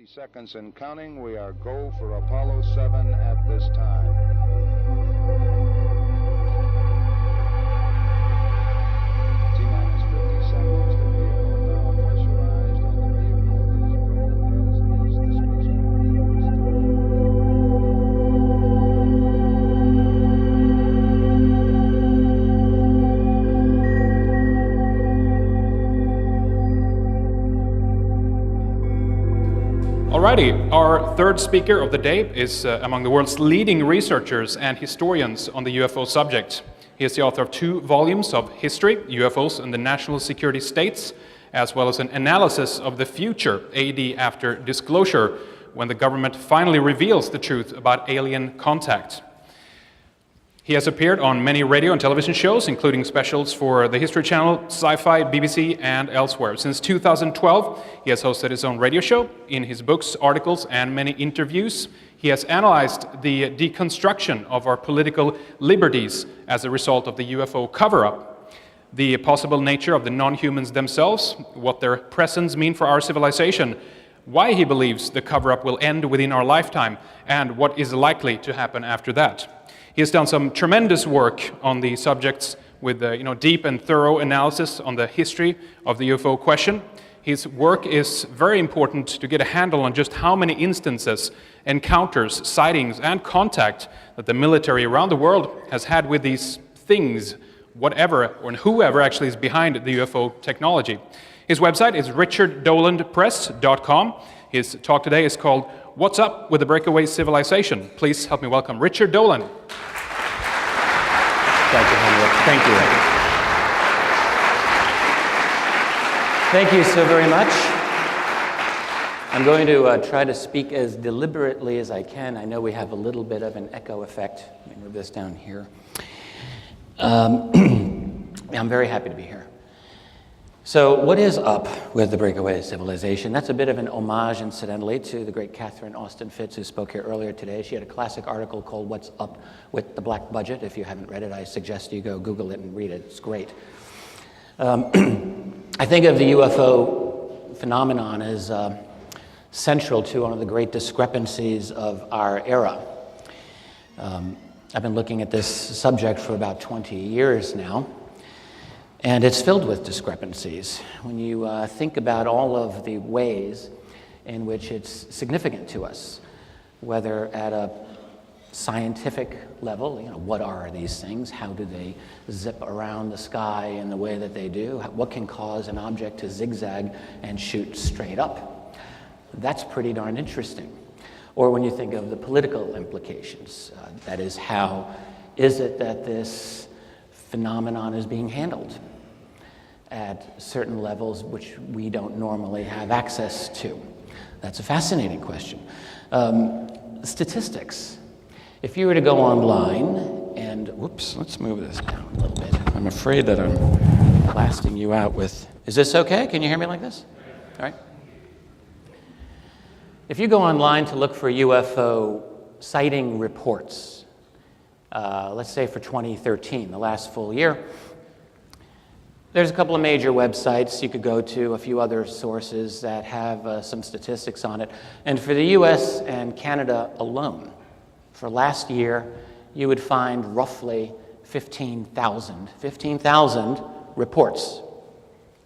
60 seconds and counting. We are go for Apollo 7 at this time. T-minus 50 seconds. The vehicle now pressurized and the vehicle is go, as is the Alrighty, our third speaker of the day is among the world's leading researchers and historians on the UFO subject. He is the author of 2 volumes of History, UFOs and the National Security States, as well as an analysis of the future, AD after disclosure, when the government finally reveals the truth about alien contact. He has appeared on many radio and television shows, including specials for the History Channel, Sci-Fi, BBC, and elsewhere. Since 2012, he has hosted his own radio show. In his books, articles, and many interviews, he has analyzed the deconstruction of our political liberties as a result of the UFO cover-up, the possible nature of the non-humans themselves, what their presence mean for our civilization, why he believes the cover-up will end within our lifetime, and what is likely to happen after that. He has done some tremendous work on the subjects with deep and thorough analysis on the history of the UFO question. His work is very important to get a handle on just how many instances, encounters, sightings, and contact that the military around the world has had with these things, whatever or whoever actually is behind the UFO technology. His website is richarddolanpress.com. His talk today is called What's Up with the Breakaway Civilization? Please help me welcome Richard Dolan. Thank you, Henrik. Thank you. Thank you so very much. I'm going to try to speak as deliberately as I can. I know we have a little bit of an echo effect. Let me move this down here. I'm very happy to be here. So what is up with the breakaway civilization? That's a bit of an homage, incidentally, to the great Catherine Austin Fitts, who spoke here earlier today. She had a classic article called What's Up with the Black Budget. If you haven't read it, I suggest you go Google it and read it. It's great. I think of the UFO phenomenon as central to one of the great discrepancies of our era. I've been looking at this subject for about 20 years now. And it's filled with discrepancies. When you think about all of the ways in which it's significant to us, whether at a scientific level, what are these things? How do they zip around the sky in the way that they do? What can cause an object to zigzag and shoot straight up? That's pretty darn interesting. Or when you think of the political implications, that is, how is it that this phenomenon is being handled at certain levels which we don't normally have access to? That's a fascinating question. Statistics. If you were to go online and, whoops, let's move this down a little bit. I'm afraid that I'm blasting you out with, is this okay? Can you hear me like this? All right. If you go online to look for UFO sighting reports, let's say for 2013, the last full year, there's a couple of major websites you could go to, a few other sources that have some statistics on it. And for the US and Canada alone, for last year, you would find roughly 15,000 reports,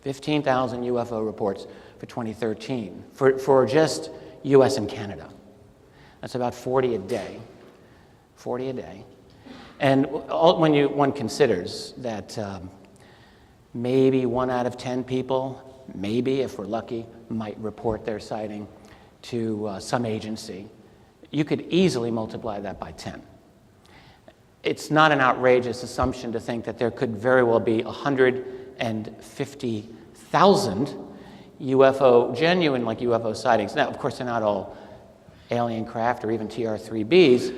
15,000 UFO reports for 2013, for just US and Canada. That's about 40 a day, 40 a day. And when one considers that maybe 1 out of 10 people, maybe if we're lucky, might report their sighting to some agency, you could easily multiply that by 10. It's not an outrageous assumption to think that there could very well be 150,000 genuine UFO sightings. Now, of course, they're not all alien craft or even TR-3Bs,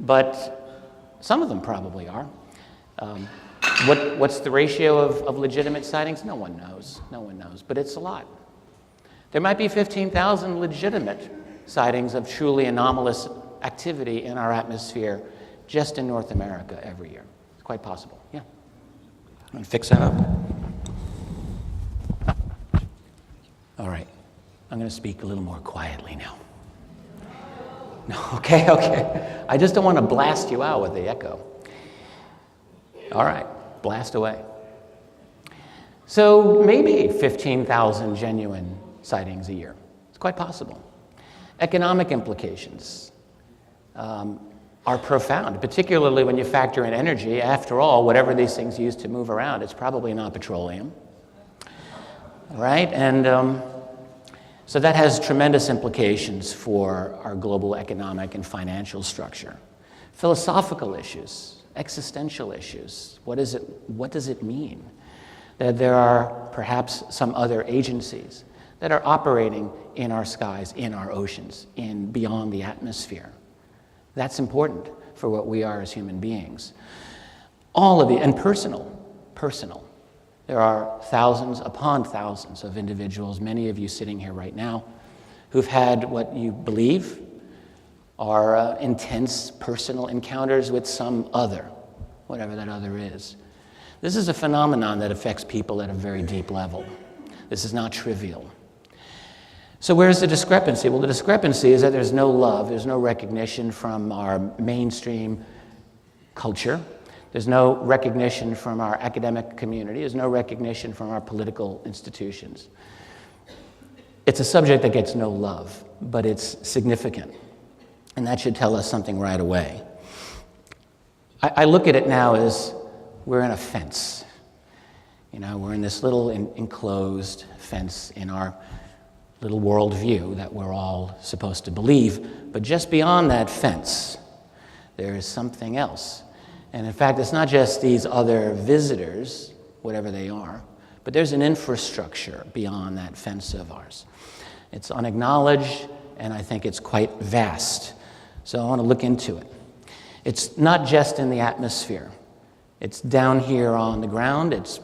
but some of them probably are. What's the ratio of legitimate sightings? No one knows. No one knows, but it's a lot. There might be 15,000 legitimate sightings of truly anomalous activity in our atmosphere just in North America every year. It's quite possible. Yeah. Want to fix that up? All right. I'm going to speak a little more quietly now. No, okay. I just don't want to blast you out with the echo. All right, blast away. So maybe 15,000 genuine sightings a year. It's quite possible. Economic implications are profound, particularly when you factor in energy. After all, whatever these things use to move around, it's probably not petroleum. Right? And so that has tremendous implications for our global economic and financial structure. Philosophical issues, existential issues. What does it mean that there are perhaps some other agencies that are operating in our skies, in our oceans, beyond the atmosphere? That's important for what we are as human beings. All of it, and personal. There are thousands upon thousands of individuals, many of you sitting here right now, who've had what you believe are intense personal encounters with some other, whatever that other is. This is a phenomenon that affects people at a very deep level. This is not trivial. So where's the discrepancy? Well, the discrepancy is that there's no love, there's no recognition from our mainstream culture. There's no recognition from our academic community. There's no recognition from our political institutions. It's a subject that gets no love, but it's significant. And that should tell us something right away. I look at it now as we're in a fence. You know, we're in this little enclosed fence in our little worldview that we're all supposed to believe. But just beyond that fence, there is something else. And in fact, it's not just these other visitors, whatever they are, but there's an infrastructure beyond that fence of ours. It's unacknowledged, and I think it's quite vast. So I want to look into it. It's not just in the atmosphere. It's down here on the ground. It's,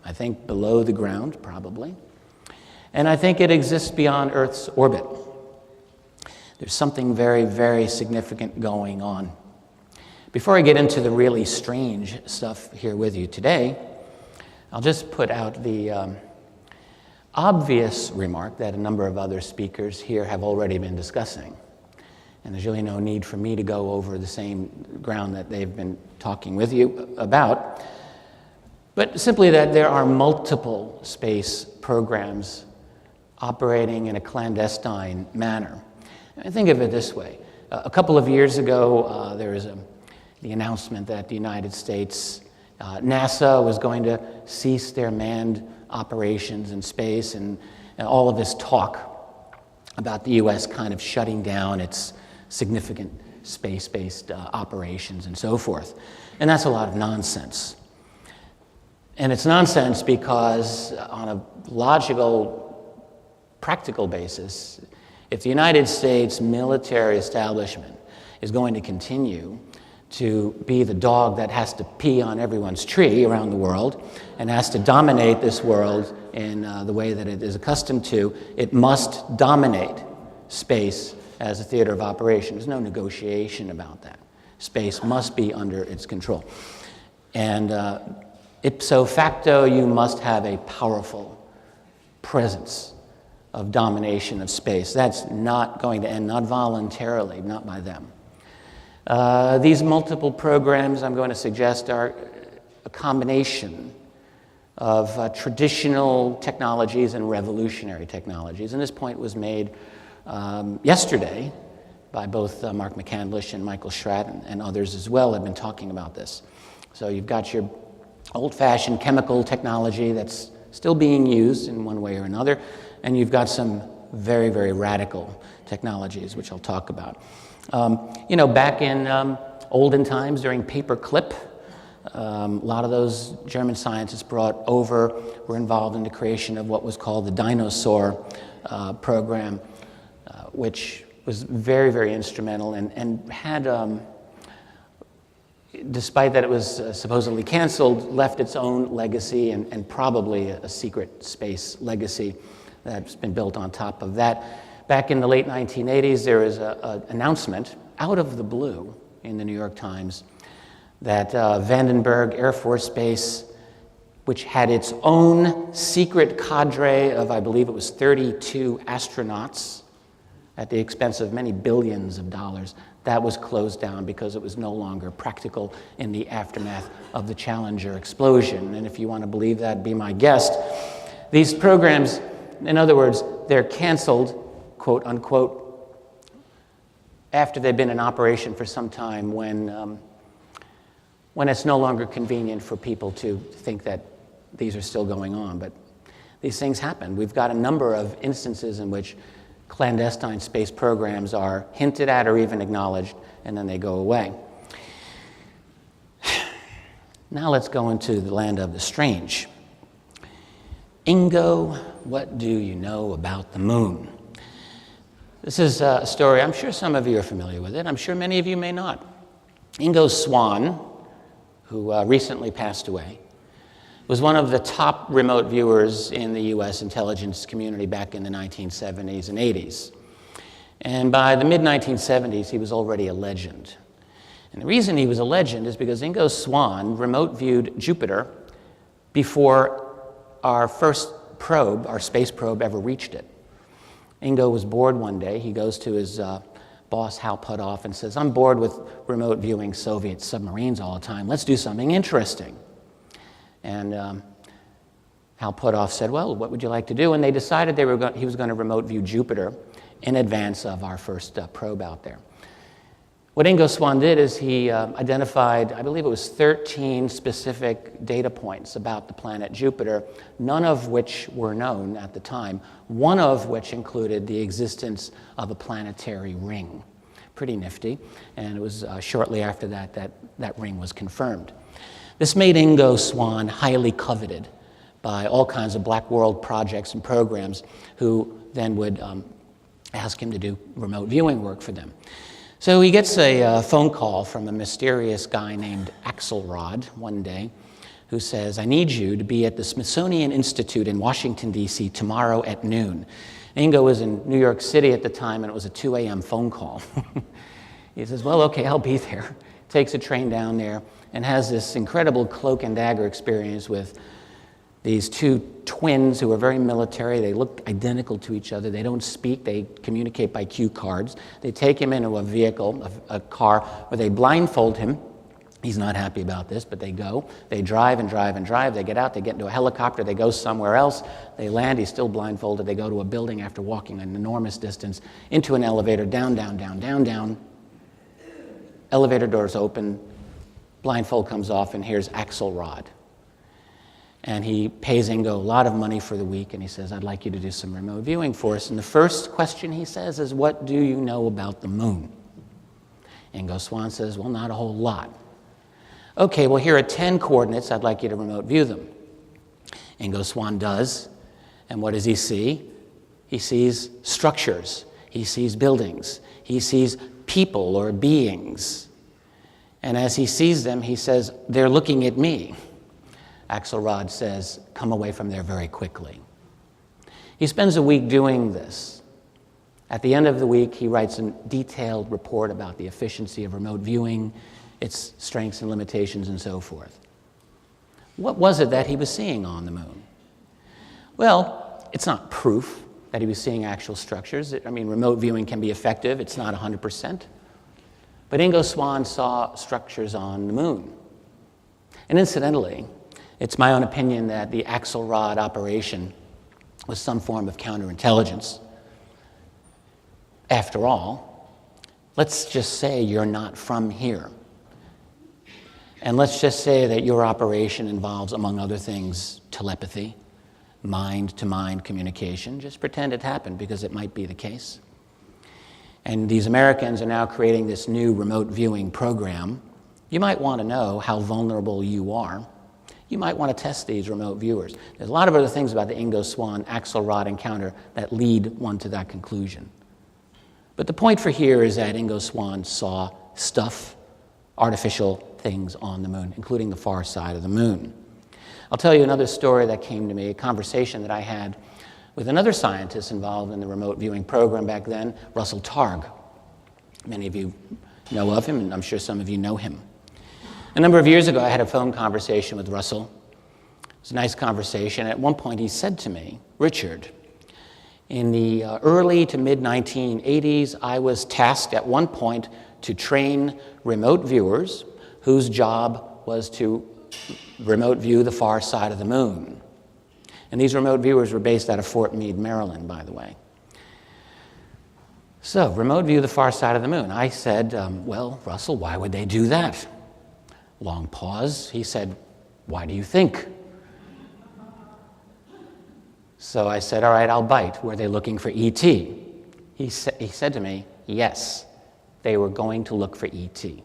I think, below the ground, probably. And I think it exists beyond Earth's orbit. There's something very, very significant going on. Before I get into the really strange stuff here with you today, I'll just put out the obvious remark that a number of other speakers here have already been discussing. And there's really no need for me to go over the same ground that they've been talking with you about, but simply that there are multiple space programs operating in a clandestine manner. And think of it this way. A couple of years ago, there was the announcement that the United States, NASA was going to cease their manned operations in space, and all of this talk about the U.S. kind of shutting down its significant space-based operations and so forth. And that's a lot of nonsense. And it's nonsense because on a logical, practical basis, if the United States military establishment is going to continue to be the dog that has to pee on everyone's tree around the world and has to dominate this world in the way that it is accustomed to, it must dominate space as a theater of operation. There's no negotiation about that. Space must be under its control. And ipso facto, you must have a powerful presence of domination of space. That's not going to end, not voluntarily, not by them. These multiple programs, I'm going to suggest, are a combination of traditional technologies and revolutionary technologies. And this point was made yesterday by both Mark McCandlish and Michael Schratt and others as well have been talking about this. So you've got your old-fashioned chemical technology that's still being used in one way or another, and you've got some very, very radical technologies, which I'll talk about. Back in olden times during paperclip, a lot of those German scientists brought over were involved in the creation of what was called the dinosaur program, which was very, very instrumental and had, despite that it was supposedly canceled, left its own legacy and probably a secret space legacy that's been built on top of that. Back in the late 1980s, there was an announcement out of the blue in the New York Times that Vandenberg Air Force Base which had its own secret cadre of, I believe it was 32 astronauts at the expense of many billions of dollars, that was closed down because it was no longer practical in the aftermath of the Challenger explosion. And if you want to believe that, be my guest. These programs, in other words, they're canceled, quote unquote, after they've been in operation for some time when it's no longer convenient for people to think that these are still going on. But these things happen. We've got a number of instances in which clandestine space programs are hinted at or even acknowledged, and then they go away. Now let's go into the land of the strange. Ingo, what do you know about the moon? This is a story, I'm sure some of you are familiar with it. I'm sure many of you may not. Ingo Swann, who recently passed away, was one of the top remote viewers in the U.S. intelligence community back in the 1970s and 80s. And by the mid-1970s, he was already a legend. And the reason he was a legend is because Ingo Swann remote viewed Jupiter before our first probe, our space probe, ever reached it. Ingo was bored one day. He goes to his boss, Hal Puthoff, and says, "I'm bored with remote viewing Soviet submarines all the time. Let's do something interesting." And Hal Puthoff said, "Well, what would you like to do?" And they decided he was going to remote view Jupiter in advance of our first probe out there. What Ingo Swann did is he identified, I believe it was 13 specific data points about the planet Jupiter, none of which were known at the time, one of which included the existence of a planetary ring. Pretty nifty. And it was shortly after that ring was confirmed. This made Ingo Swann highly coveted by all kinds of black world projects and programs who then would ask him to do remote viewing work for them. So he gets a phone call from a mysterious guy named Axelrod one day who says, "I need you to be at the Smithsonian Institute in Washington, D.C. tomorrow at noon." Ingo was in New York City at the time, and it was a 2 a.m. phone call. He says, "Well, okay, I'll be there." Takes a train down there and has this incredible cloak and dagger experience with these two twins who are very military. They look identical to each other. They don't speak. They communicate by cue cards. They take him into a vehicle, a car, where they blindfold him. He's not happy about this, but they go. They drive and drive and drive. They get out. They get into a helicopter. They go somewhere else. They land. He's still blindfolded. They go to a building after walking an enormous distance, into an elevator, down, down, down, down, down. Elevator doors open. Blindfold comes off, and here's Axelrod. And he pays Ingo a lot of money for the week, and he says, "I'd like you to do some remote viewing for us." And the first question he says is, "What do you know about the moon?" Ingo Swann says, "Well, not a whole lot." "Okay, well, here are 10 coordinates. I'd like you to remote view them." Ingo Swann does, and what does he see? He sees structures. He sees buildings. He sees people or beings. And as he sees them, he says, "They're looking at me." Axelrod says, "Come away from there very quickly." He spends a week doing this. At the end of the week, he writes a detailed report about the efficiency of remote viewing, its strengths and limitations, and so forth. What was it that he was seeing on the moon? Well, it's not proof that he was seeing actual structures. I mean, remote viewing can be effective. It's not 100%. But Ingo Swann saw structures on the moon. And incidentally, it's my own opinion that the Axelrod operation was some form of counterintelligence. After all, let's just say you're not from here. And let's just say that your operation involves, among other things, telepathy, mind-to-mind communication. Just pretend it happened, because it might be the case. And these Americans are now creating this new remote viewing program. You might want to know how vulnerable you are. You might want to test these remote viewers. There's a lot of other things about the Ingo Swann-Axelrod encounter that lead one to that conclusion. But the point for here is that Ingo Swann saw stuff, artificial things on the moon, including the far side of the moon. I'll tell you another story that came to me, a conversation that I had with another scientist involved in the remote viewing program back then, Russell Targ. Many of you know of him, and I'm sure some of you know him. A number of years ago, I had a phone conversation with Russell was a nice conversation. At one point he said to me, "Richard, in the early to mid-1980s, I was tasked at one point to train remote viewers whose job was to remote view the far side of the moon." And these remote viewers were based out of Fort Meade, Maryland, by the way. So, remote view the far side of the moon. I said, well, Russell, why would they do that? Long pause. He said, "Why do you think?" So I said, "All right, I'll bite. Were they looking for E.T.?" He said to me, "Yes, they were going to look for E.T."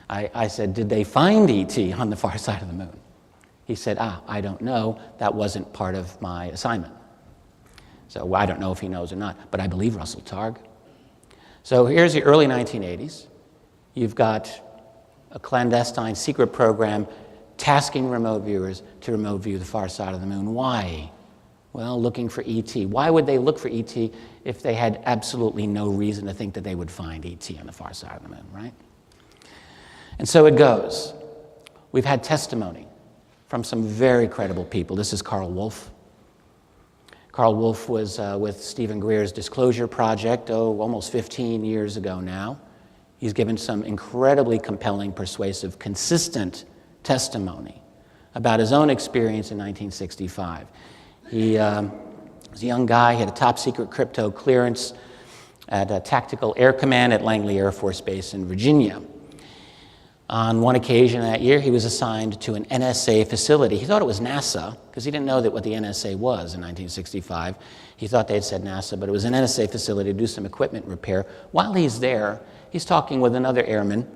I said, "Did they find E.T. on the far side of the moon?" He said, "I don't know. That wasn't part of my assignment." So I don't know if he knows or not, but I believe Russell Targ. So here's the early 1980s. You've got a clandestine secret program tasking remote viewers to remote view the far side of the moon. Why? Well, looking for E.T. Why would they look for E.T. if they had absolutely no reason to think that they would find E.T. on the far side of the moon, right? And so it goes. We've had testimony from some very credible people. This is Carl Wolf. Carl Wolf was with Stephen Greer's Disclosure Project, almost 15 years ago now. He's given some incredibly compelling, persuasive, consistent testimony about his own experience in 1965. He was a young guy, he had a top-secret crypto clearance at a Tactical Air Command at Langley Air Force Base in Virginia. On one occasion that year, he was assigned to an NSA facility. He thought it was NASA, because he didn't know what the NSA was in 1965. He thought they had said NASA, but it was an NSA facility to do some equipment repair. While he's there, he's talking with another airman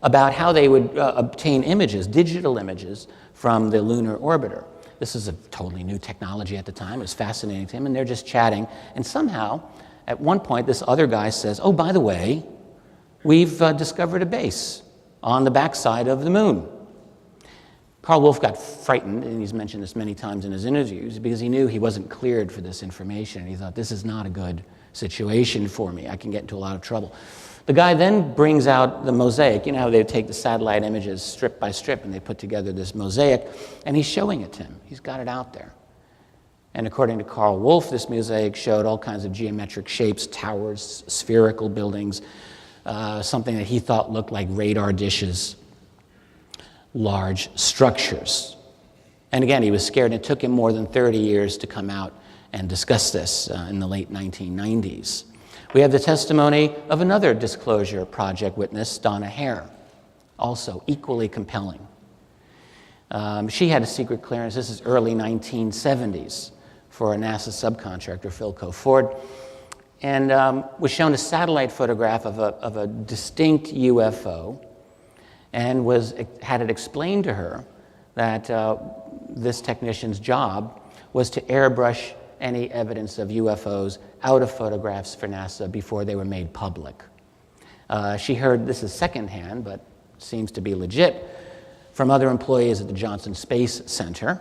about how they would obtain images, digital images, from the lunar orbiter. This is a totally new technology at the time. It was fascinating to him, and they're just chatting. And somehow, at one point, this other guy says, "Oh, by the way, we've discovered a base on the backside of the moon." Carl Wolf got frightened, and he's mentioned this many times in his interviews, because he knew he wasn't cleared for this information. And he thought, this is not a good situation for me. I can get into a lot of trouble. The guy then brings out the mosaic. You know how they take the satellite images strip by strip, and they put together this mosaic, and he's showing it to him. He's got it out there. And according to Carl Wolf, this mosaic showed all kinds of geometric shapes, towers, spherical buildings, something that he thought looked like radar dishes, large structures. And again, he was scared. It took him more than 30 years to come out and discuss this in the late 1990s. We have the testimony of another Disclosure Project witness, Donna Hare, also equally compelling. She had a secret clearance. This is early 1970s for a NASA subcontractor, Philco Ford, and was shown a satellite photograph of a distinct UFO, and had it explained to her that this technician's job was to airbrush any evidence of UFOs out of photographs for NASA before they were made public. She heard, this is secondhand, but seems to be legit, from other employees at the Johnson Space Center,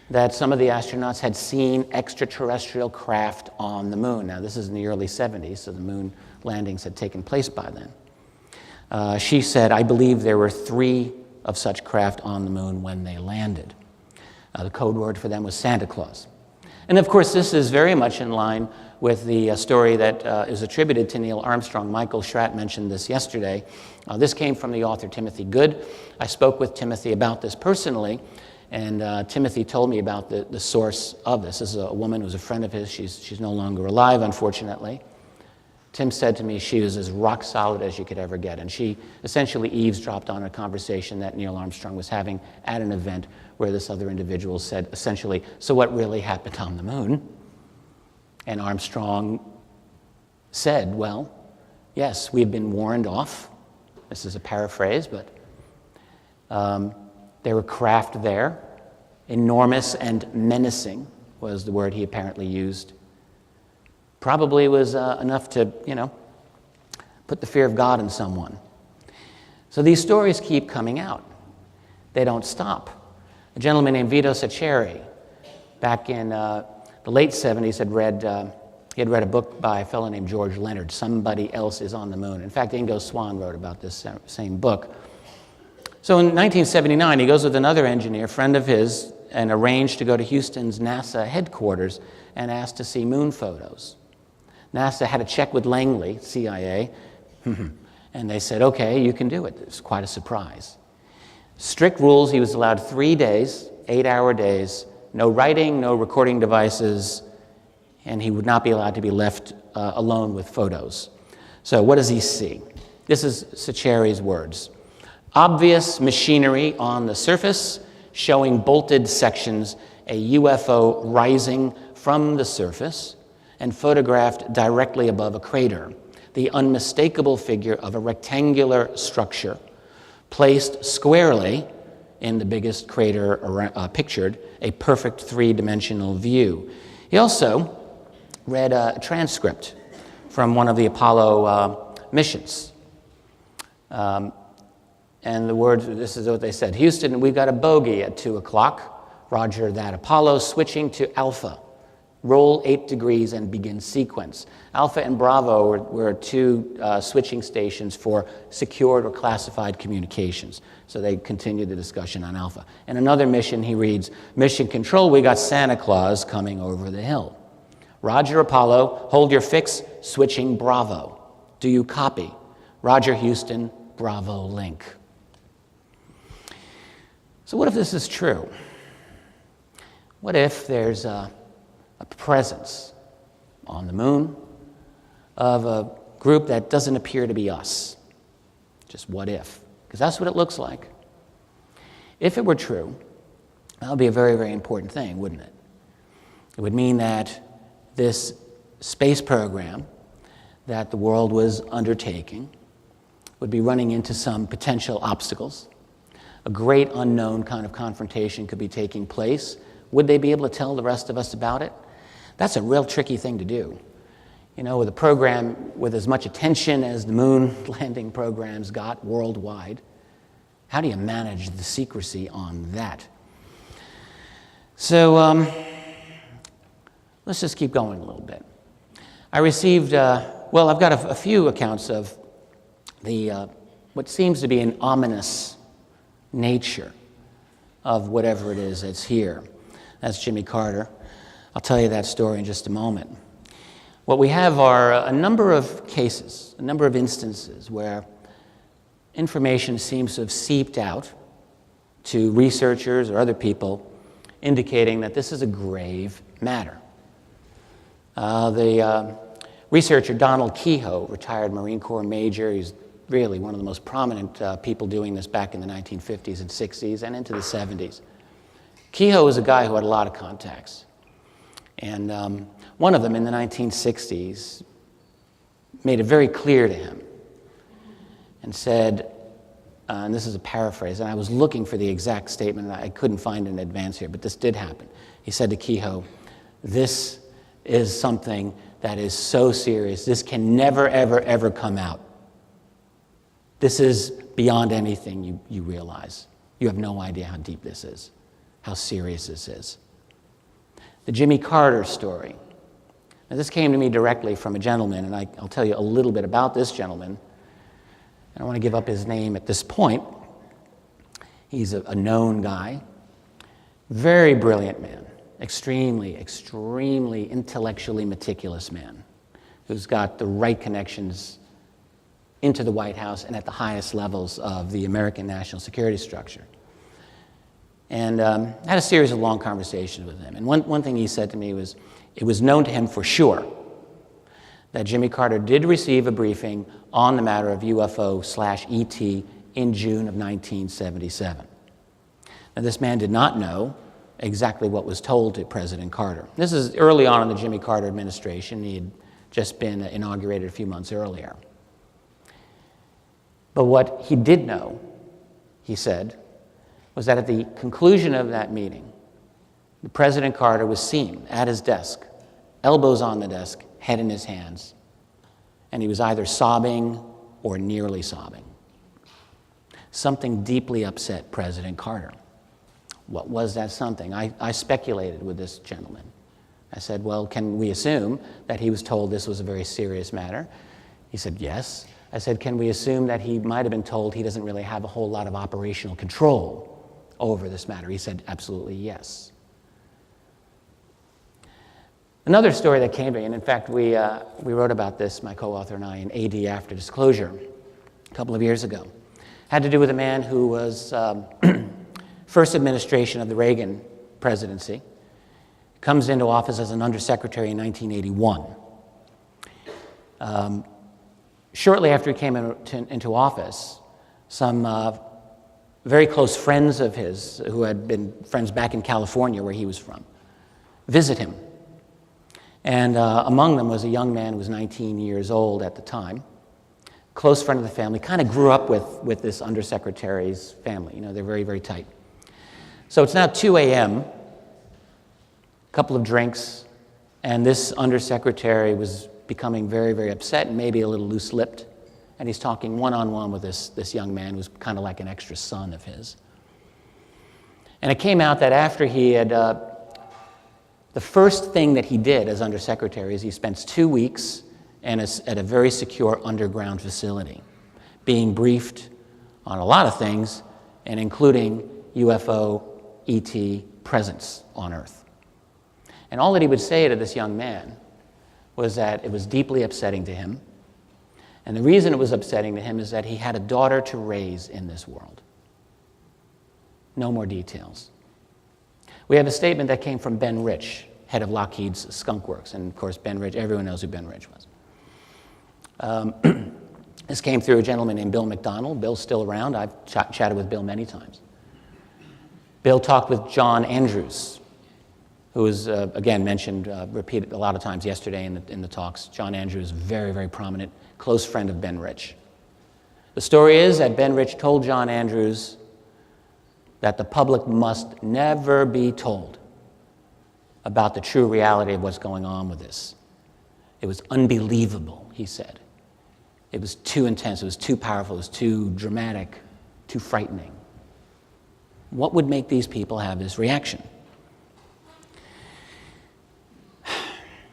that some of the astronauts had seen extraterrestrial craft on the moon. Now, this is in the early 70s, so the moon landings had taken place by then. She said, "I believe there were 3 of such craft on the moon when they landed." The code word for them was Santa Claus. And of course, this is very much in line with the story that is attributed to Neil Armstrong. Michael Schratt mentioned this yesterday. This came from the author Timothy Good. I spoke with Timothy about this personally, and Timothy told me about the source of this. This is a woman who's a friend of his. She's no longer alive, unfortunately. Tim said to me she was as rock solid as you could ever get, and she essentially eavesdropped on a conversation that Neil Armstrong was having at an event where this other individual said, essentially, "So what really happened on the moon?" And Armstrong said, "Well, yes, we've been warned off." This is a paraphrase, but there were craft there. Enormous and menacing was the word he apparently used. Probably was enough to, put the fear of God in someone. So these stories keep coming out. They don't stop. A gentleman named Vito Saccheri, back in the late 70s, had read a book by a fellow named George Leonard, Somebody Else is on the Moon. In fact, Ingo Swann wrote about this same book. So in 1979, he goes with another engineer, friend of his, and arranged to go to Houston's NASA headquarters and asked to see moon photos. NASA had a check with Langley, CIA, and they said, okay, you can do it. It was quite a surprise. Strict rules, he was allowed 3 days, 8-hour days, no writing, no recording devices, and he would not be allowed to be left alone with photos. So what does he see? This is Sacheri's words. Obvious machinery on the surface, showing bolted sections, a UFO rising from the surface and photographed directly above a crater. The unmistakable figure of a rectangular structure placed squarely in the biggest crater pictured, a perfect three-dimensional view. He also read a transcript from one of the Apollo missions. And the words, this is what they said. Houston, we've got a bogey at 2 o'clock. Roger that. Apollo switching to Alpha. Roll 8 degrees and begin sequence. Alpha and Bravo were two switching stations for secured or classified communications. So they continued the discussion on Alpha. In another mission, he reads, Mission Control, we got Santa Claus coming over the hill. Roger, Apollo, hold your fix, switching Bravo. Do you copy? Roger, Houston, Bravo link. So what if this is true? What if there's a presence on the moon of a group that doesn't appear to be us? Just what if? Because that's what it looks like. If it were true, that would be a very, very important thing, wouldn't it? It would mean that this space program that the world was undertaking would be running into some potential obstacles. A great unknown kind of confrontation could be taking place. Would they be able to tell the rest of us about it? That's a real tricky thing to do. You know, with a program with as much attention as the moon landing programs got worldwide, how do you manage the secrecy on that? So let's just keep going a little bit. I received, well, I've got a few accounts of the what seems to be an ominous nature of whatever it is that's here. That's Jimmy Carter. I'll tell you that story in just a moment. What we have are a number of cases, a number of instances where information seems to have seeped out to researchers or other people indicating that this is a grave matter. The researcher Donald Kehoe, retired Marine Corps major, he's really one of the most prominent people doing this back in the 1950s and 60s and into the 70s. Kehoe was a guy who had a lot of contacts. And one of them in the 1960s made it very clear to him and said, and this is a paraphrase, and I was looking for the exact statement, and I couldn't find it in advance here, but this did happen. He said to Kehoe, this is something that is so serious, this can never, ever, ever come out. This is beyond anything you realize. You have no idea how deep this is, how serious this is. The Jimmy Carter story. Now, this came to me directly from a gentleman, and I'll tell you a little bit about this gentleman. I don't want to give up his name at this point. He's a known guy, very brilliant man, extremely, extremely intellectually meticulous man, who's got the right connections into the White House and at the highest levels of the American national security structure. And I had a series of long conversations with him. And one thing he said to me was, it was known to him for sure that Jimmy Carter did receive a briefing on the matter of UFO/ET in June of 1977. Now, this man did not know exactly what was told to President Carter. This is early on in the Jimmy Carter administration. He had just been inaugurated a few months earlier. But what he did know, he said, was that at the conclusion of that meeting, the President Carter was seen at his desk, elbows on the desk, head in his hands, and he was either sobbing or nearly sobbing. Something deeply upset President Carter. What was that something? I speculated with this gentleman. I said, well, can we assume that he was told this was a very serious matter? He said, yes. I said, can we assume that he might have been told he doesn't really have a whole lot of operational control over this matter? He said, absolutely yes. Another story that came to me, and in fact, we wrote about this, my co-author and I, in AD After Disclosure a couple of years ago, had to do with a man who was first administration of the Reagan presidency, comes into office as an undersecretary in 1981. Shortly after he came into office, some very close friends of his, who had been friends back in California where he was from, visit him. And among them was a young man who was 19 years old at the time, close friend of the family, kind of grew up with this undersecretary's family. You know, they're very, very tight. So it's now 2 a.m., a couple of drinks, and this undersecretary was becoming very, very upset and maybe a little loose-lipped. And he's talking one-on-one with this young man who's kind of like an extra son of his. And it came out that after he had, the first thing that he did as undersecretary is he spent 2 weeks at a very secure underground facility, being briefed on a lot of things, and including UFO ET presence on Earth. And all that he would say to this young man was that it was deeply upsetting to him. And the reason it was upsetting to him is that he had a daughter to raise in this world. No more details. We have a statement that came from Ben Rich, head of Lockheed's Skunk Works. And of course, Ben Rich, everyone knows who Ben Rich was. This came through a gentleman named Bill McDonald. Bill's still around. I've chatted with Bill many times. Bill talked with John Andrews, who was, again, mentioned, repeated a lot of times yesterday in the talks. John Andrews, very, very prominent, close friend of Ben Rich. The story is that Ben Rich told John Andrews that the public must never be told about the true reality of what's going on with this. It was unbelievable, he said. It was too intense, it was too powerful, it was too dramatic, too frightening. What would make these people have this reaction?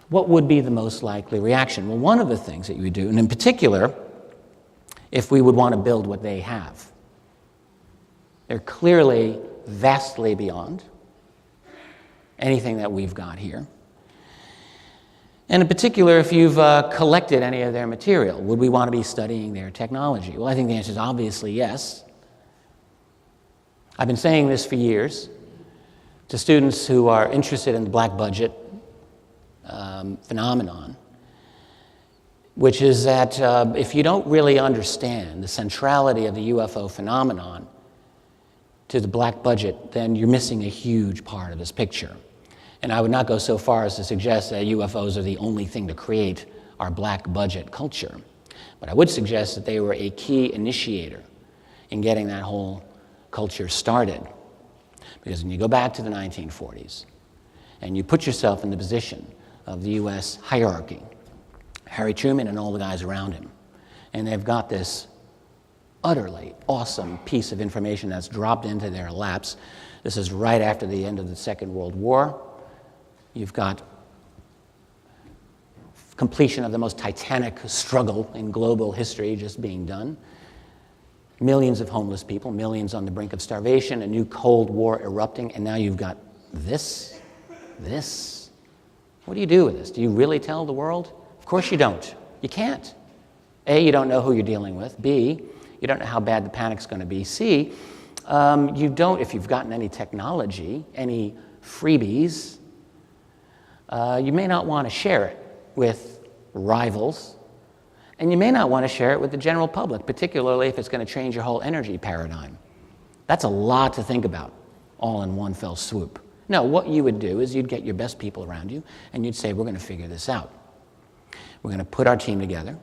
What would be the most likely reaction? Well, one of the things that you would do, and in particular, if we would want to build what they have, they're clearly vastly beyond anything that we've got here. And in particular, if you've collected any of their material, would we want to be studying their technology? Well, I think the answer is obviously yes. I've been saying this for years to students who are interested in the black budget phenomenon, which is that if you don't really understand the centrality of the UFO phenomenon to the black budget, then you're missing a huge part of this picture. And I would not go so far as to suggest that UFOs are the only thing to create our black budget culture. But I would suggest that they were a key initiator in getting that whole culture started. Because when you go back to the 1940s and you put yourself in the position of the U.S. hierarchy, Harry Truman and all the guys around him, and they've got this utterly awesome piece of information that's dropped into their laps. This is right after the end of the Second World War. You've got completion of the most titanic struggle in global history just being done. Millions of homeless people, millions on the brink of starvation, a new Cold War erupting, and now you've got this. What do you do with this? Do you really tell the world? Of course you don't. You can't. A, you don't know who you're dealing with. B, you don't know how bad the panic's going to be. C, you don't, if you've gotten any technology, any freebies, you may not want to share it with rivals, and you may not want to share it with the general public, particularly if it's going to change your whole energy paradigm. That's a lot to think about, all in one fell swoop. No, what you would do is you'd get your best people around you, and you'd say, we're going to figure this out. We're going to put our team together, and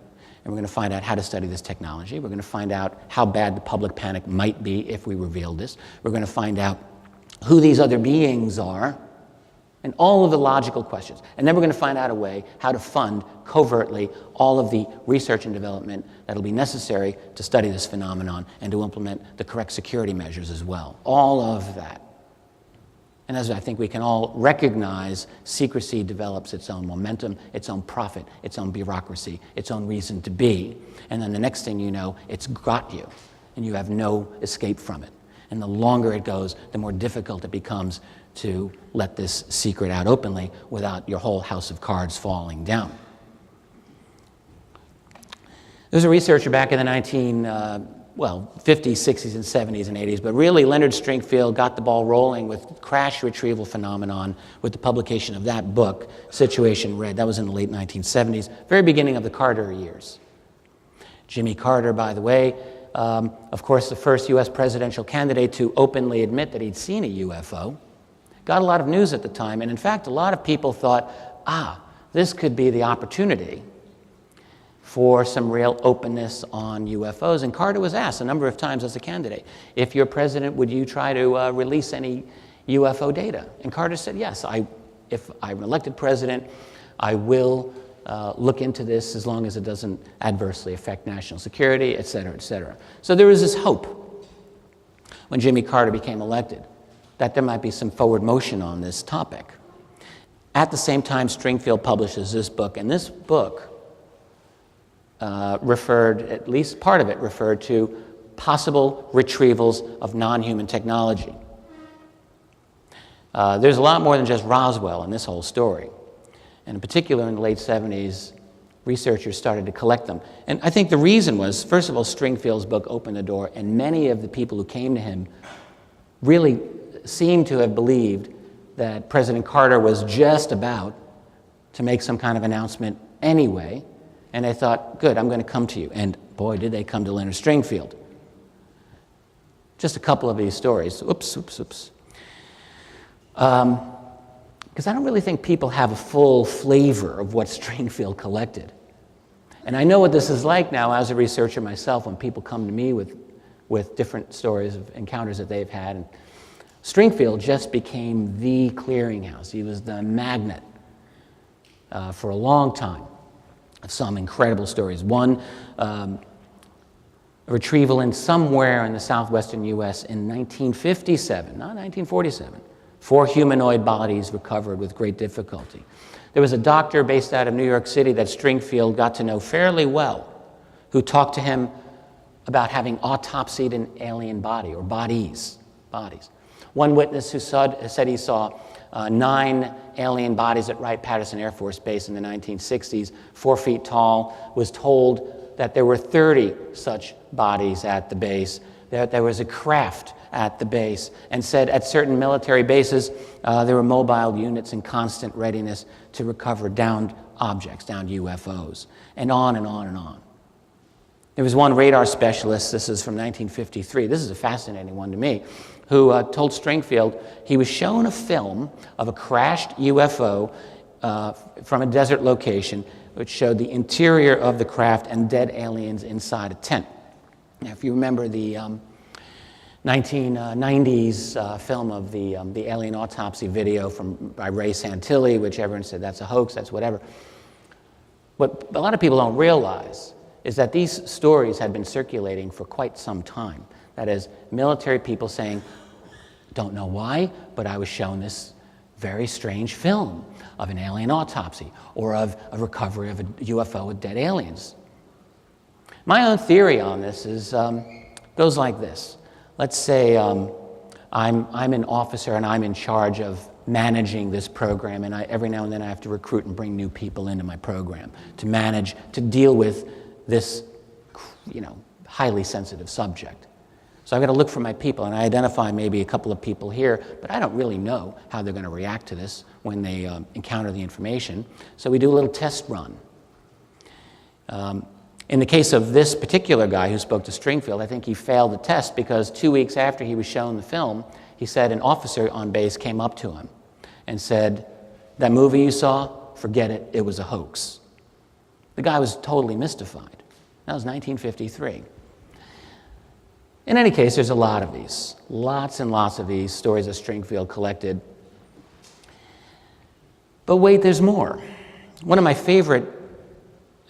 we're going to find out how to study this technology. We're going to find out how bad the public panic might be if we revealed this. We're going to find out who these other beings are, and all of the logical questions. And then we're going to find out a way how to fund covertly all of the research and development that'll be necessary to study this phenomenon and to implement the correct security measures as well. All of that. And as I think we can all recognize, secrecy develops its own momentum, its own profit, its own bureaucracy, its own reason to be. And then the next thing you know, it's got you, and you have no escape from it. And the longer it goes, the more difficult it becomes to let this secret out openly without your whole house of cards falling down. There was a researcher back in the 50s, 60s, and 70s and 80s, but really Leonard Stringfield got the ball rolling with crash retrieval phenomenon with the publication of that book, Situation Red. That was in the late 1970s, very beginning of the Carter years. Jimmy Carter, by the way, of course, the first U.S. presidential candidate to openly admit that he'd seen a UFO, got a lot of news at the time, and in fact, a lot of people thought, this could be the opportunity for some real openness on UFOs. And Carter was asked a number of times as a candidate, if you're president, would you try to release any UFO data? And Carter said, yes, if I'm elected president, I will look into this as long as it doesn't adversely affect national security, et cetera, et cetera. So there was this hope when Jimmy Carter became elected that there might be some forward motion on this topic. At the same time, Stringfield publishes this book, and this book referred, at least part of it, referred to possible retrievals of non-human technology. There's a lot more than just Roswell in this whole story. And in particular, in the late 70s, researchers started to collect them. And I think the reason was, first of all, Stringfield's book opened the door, and many of the people who came to him really seemed to have believed that President Carter was just about to make some kind of announcement anyway, and they thought, good, I'm going to come to you. And boy, did they come to Leonard Stringfield. Just a couple of these stories. Because I don't really think people have a full flavor of what Stringfield collected. And I know what this is like now as a researcher myself when people come to me with different stories of encounters that they've had. And Stringfield just became the clearinghouse. He was the magnet for a long time. Some incredible stories. One, a retrieval in somewhere in the southwestern U.S. in 1957, not 1947. 4 humanoid bodies recovered with great difficulty. There was a doctor based out of New York City that Stringfield got to know fairly well, who talked to him about having autopsied an alien body, or bodies. One witness who said he saw 9 alien bodies at Wright-Patterson Air Force Base in the 1960s, 4 feet tall, was told that there were 30 such bodies at the base, that there was a craft at the base, and said at certain military bases there were mobile units in constant readiness to recover downed objects, downed UFOs, and on and on and on. There was one radar specialist, this is from 1953, this is a fascinating one to me, who told Stringfield he was shown a film of a crashed UFO from a desert location which showed the interior of the craft and dead aliens inside a tent. Now, if you remember the 1990s film of the alien autopsy video by Ray Santilli, which everyone said that's a hoax, that's whatever. What a lot of people don't realize is that these stories had been circulating for quite some time. That is, military people saying, don't know why, but I was shown this very strange film of an alien autopsy or of a recovery of a UFO with dead aliens. My own theory on this goes like this. Let's say I'm an officer and I'm in charge of managing this program, and every now and then I have to recruit and bring new people into my program to manage, to deal with this, highly sensitive subject. So I've got to look for my people, and I identify maybe a couple of people here, but I don't really know how they're going to react to this when they encounter the information. So we do a little test run. In the case of this particular guy who spoke to Stringfield, I think he failed the test because 2 weeks after he was shown the film, he said an officer on base came up to him and said, "That movie you saw, forget it, it was a hoax." The guy was totally mystified. That was 1953. In any case, there's a lot of these, lots and lots of these stories that Stringfield collected. But wait, there's more. One of my favorite,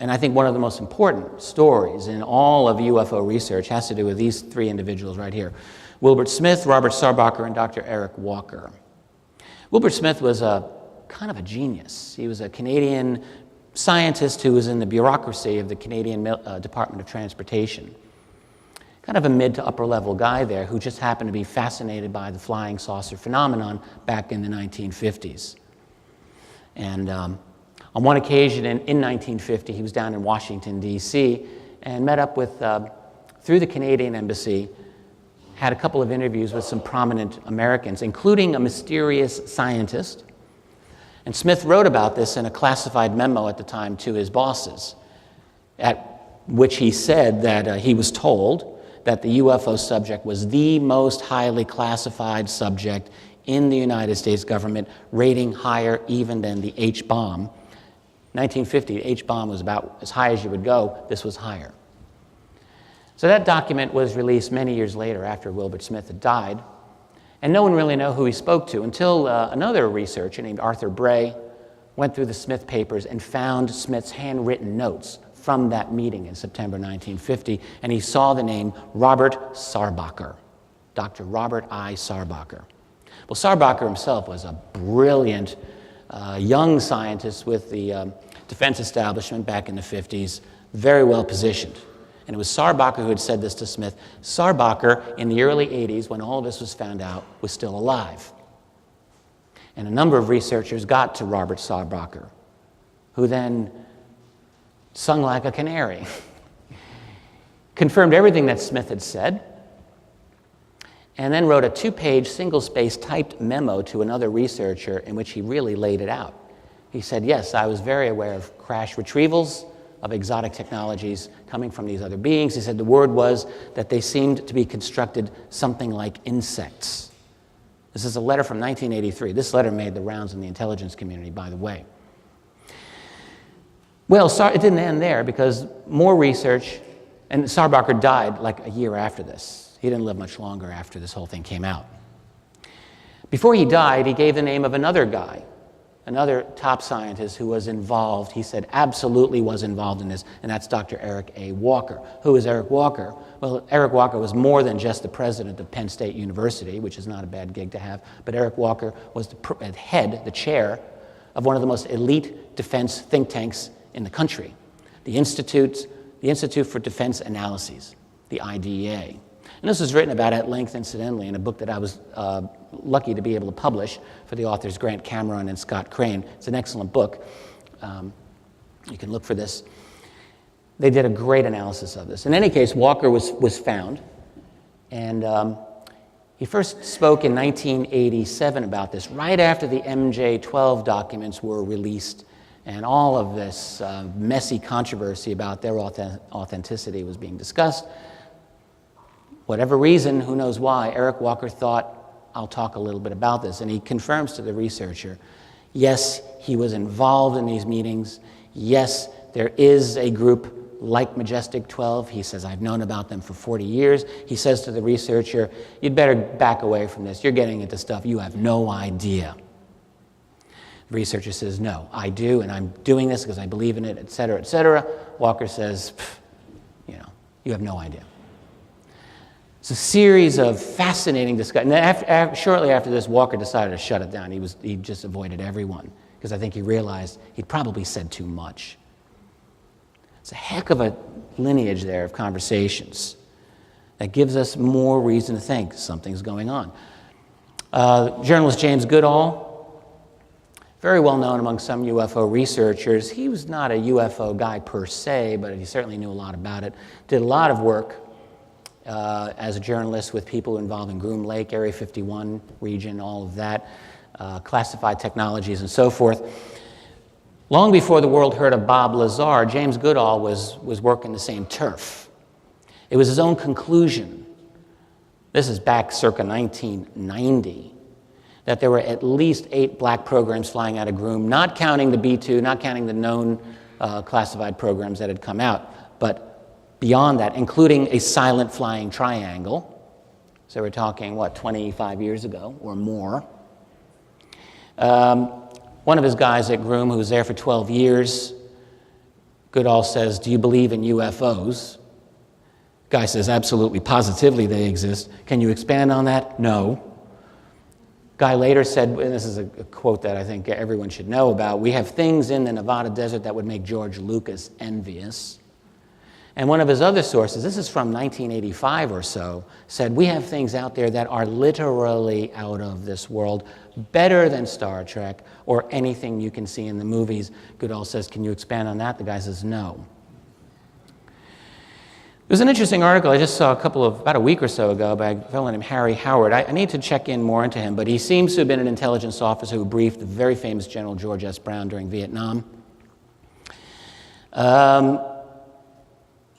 and I think one of the most important stories in all of UFO research has to do with these 3 individuals right here. Wilbert Smith, Robert Sarbacher, and Dr. Eric Walker. Wilbur Smith was a kind of a genius. He was a Canadian scientist who was in the bureaucracy of the Canadian Department of Transportation. Kind of a mid to upper level guy there who just happened to be fascinated by the flying saucer phenomenon back in the 1950s. And on one occasion in 1950, he was down in Washington, D.C., and met up with, through the Canadian Embassy, had a couple of interviews with some prominent Americans, including a mysterious scientist. And Smith wrote about this in a classified memo at the time to his bosses, at which he said that he was told that the UFO subject was the most highly classified subject in the United States government, rating higher even than the H-bomb. 1950, the H-bomb was about as high as you would go. This was higher. So that document was released many years later after Wilbur Smith had died, and no one really knew who he spoke to until another researcher named Arthur Bray went through the Smith papers and found Smith's handwritten notes from that meeting in September 1950, and he saw the name Robert Sarbacher, Dr. Robert I. Sarbacher. Well, Sarbacher himself was a brilliant young scientist with the defense establishment back in the 50s, very well positioned. And it was Sarbacher who had said this to Smith. Sarbacher, in the early 80s, when all of this was found out, was still alive. And a number of researchers got to Robert Sarbacher, who then sung like a canary, confirmed everything that Smith had said, and then wrote a 2-page, single-space typed memo to another researcher in which he really laid it out. He said, yes, I was very aware of crash retrievals, of exotic technologies coming from these other beings. He said the word was that they seemed to be constructed something like insects. This is a letter from 1983. This letter made the rounds in the intelligence community, by the way. Well, it didn't end there because more research, and Sarbacher died like a year after this. He didn't live much longer after this whole thing came out. Before he died, he gave the name of another guy, another top scientist who was involved, he said absolutely was involved in this, and that's Dr. Eric A. Walker. Who is Eric Walker? Well, Eric Walker was more than just the president of Penn State University, which is not a bad gig to have, but Eric Walker was the head, the chair, of one of the most elite defense think tanks in the country, the Institute for Defense Analyses, the IDEA. And this was written about at length, incidentally, in a book that I was lucky to be able to publish for the authors Grant Cameron and Scott Crane. It's an excellent book. You can look for this. They did a great analysis of this. In any case, Walker was found, and he first spoke in 1987 about this, right after the MJ-12 documents were released, and all of this messy controversy about their authenticity was being discussed. Whatever reason, who knows why, Eric Walker thought, I'll talk a little bit about this. And he confirms to the researcher, yes, he was involved in these meetings. Yes, there is a group like Majestic 12. He says, I've known about them for 40 years. He says to the researcher, you'd better back away from this. You're getting into stuff you have no idea. The researcher says, no, I do, and I'm doing this because I believe in it, et cetera, et cetera. Walker says, you have no idea. It's a series of fascinating discussions. Shortly after this, Walker decided to shut it down. He just avoided everyone because I think he realized he'd probably said too much. It's a heck of a lineage there of conversations that gives us more reason to think something's going on. Journalist James Goodall, very well known among some UFO researchers. He was not a UFO guy per se, but he certainly knew a lot about it. Did a lot of work as a journalist with people involved in Groom Lake, Area 51 region, all of that, classified technologies and so forth. Long before the world heard of Bob Lazar, James Goodall was working the same turf. It was his own conclusion, this is back circa 1990, that there were at least 8 black programs flying out of Groom, not counting the B-2, not counting the known classified programs that had come out, but beyond that, including a silent flying triangle. So we're talking, 25 years ago or more. One of his guys at Groom, who was there for 12 years, Goodall says, do you believe in UFOs? Guy says, absolutely, positively they exist. Can you expand on that? No. Guy later said, and this is a quote that I think everyone should know about, "We have things in the Nevada desert that would make George Lucas envious." And one of his other sources, this is from 1985 or so, said, "We have things out there that are literally out of this world, better than Star Trek or anything you can see in the movies." Goodall says, "Can you expand on that?" The guy says, "No." There's an interesting article I just saw about a week or so ago by a fellow named Harry Howard. I need to check in more into him, but he seems to have been an intelligence officer who briefed the very famous General George S. Brown during Vietnam.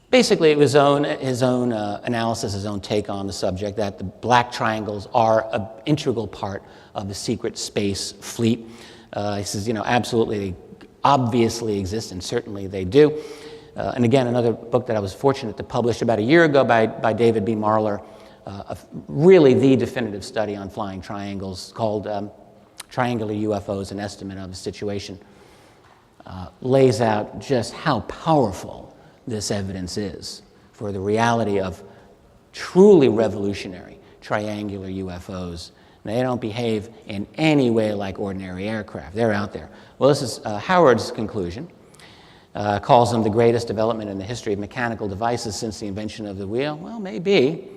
Basically, it was his own analysis, his own take on the subject, that the black triangles are an integral part of the secret space fleet. He says, absolutely, they obviously exist, and certainly they do. And again, another book that I was fortunate to publish about a year ago by David B. Marler, really the definitive study on flying triangles called Triangular UFOs, An Estimate of the Situation, lays out just how powerful this evidence is for the reality of truly revolutionary triangular UFOs. They don't behave in any way like ordinary aircraft. They're out there. Well, this is Howard's conclusion. Calls them the greatest development in the history of mechanical devices since the invention of the wheel. Well, maybe.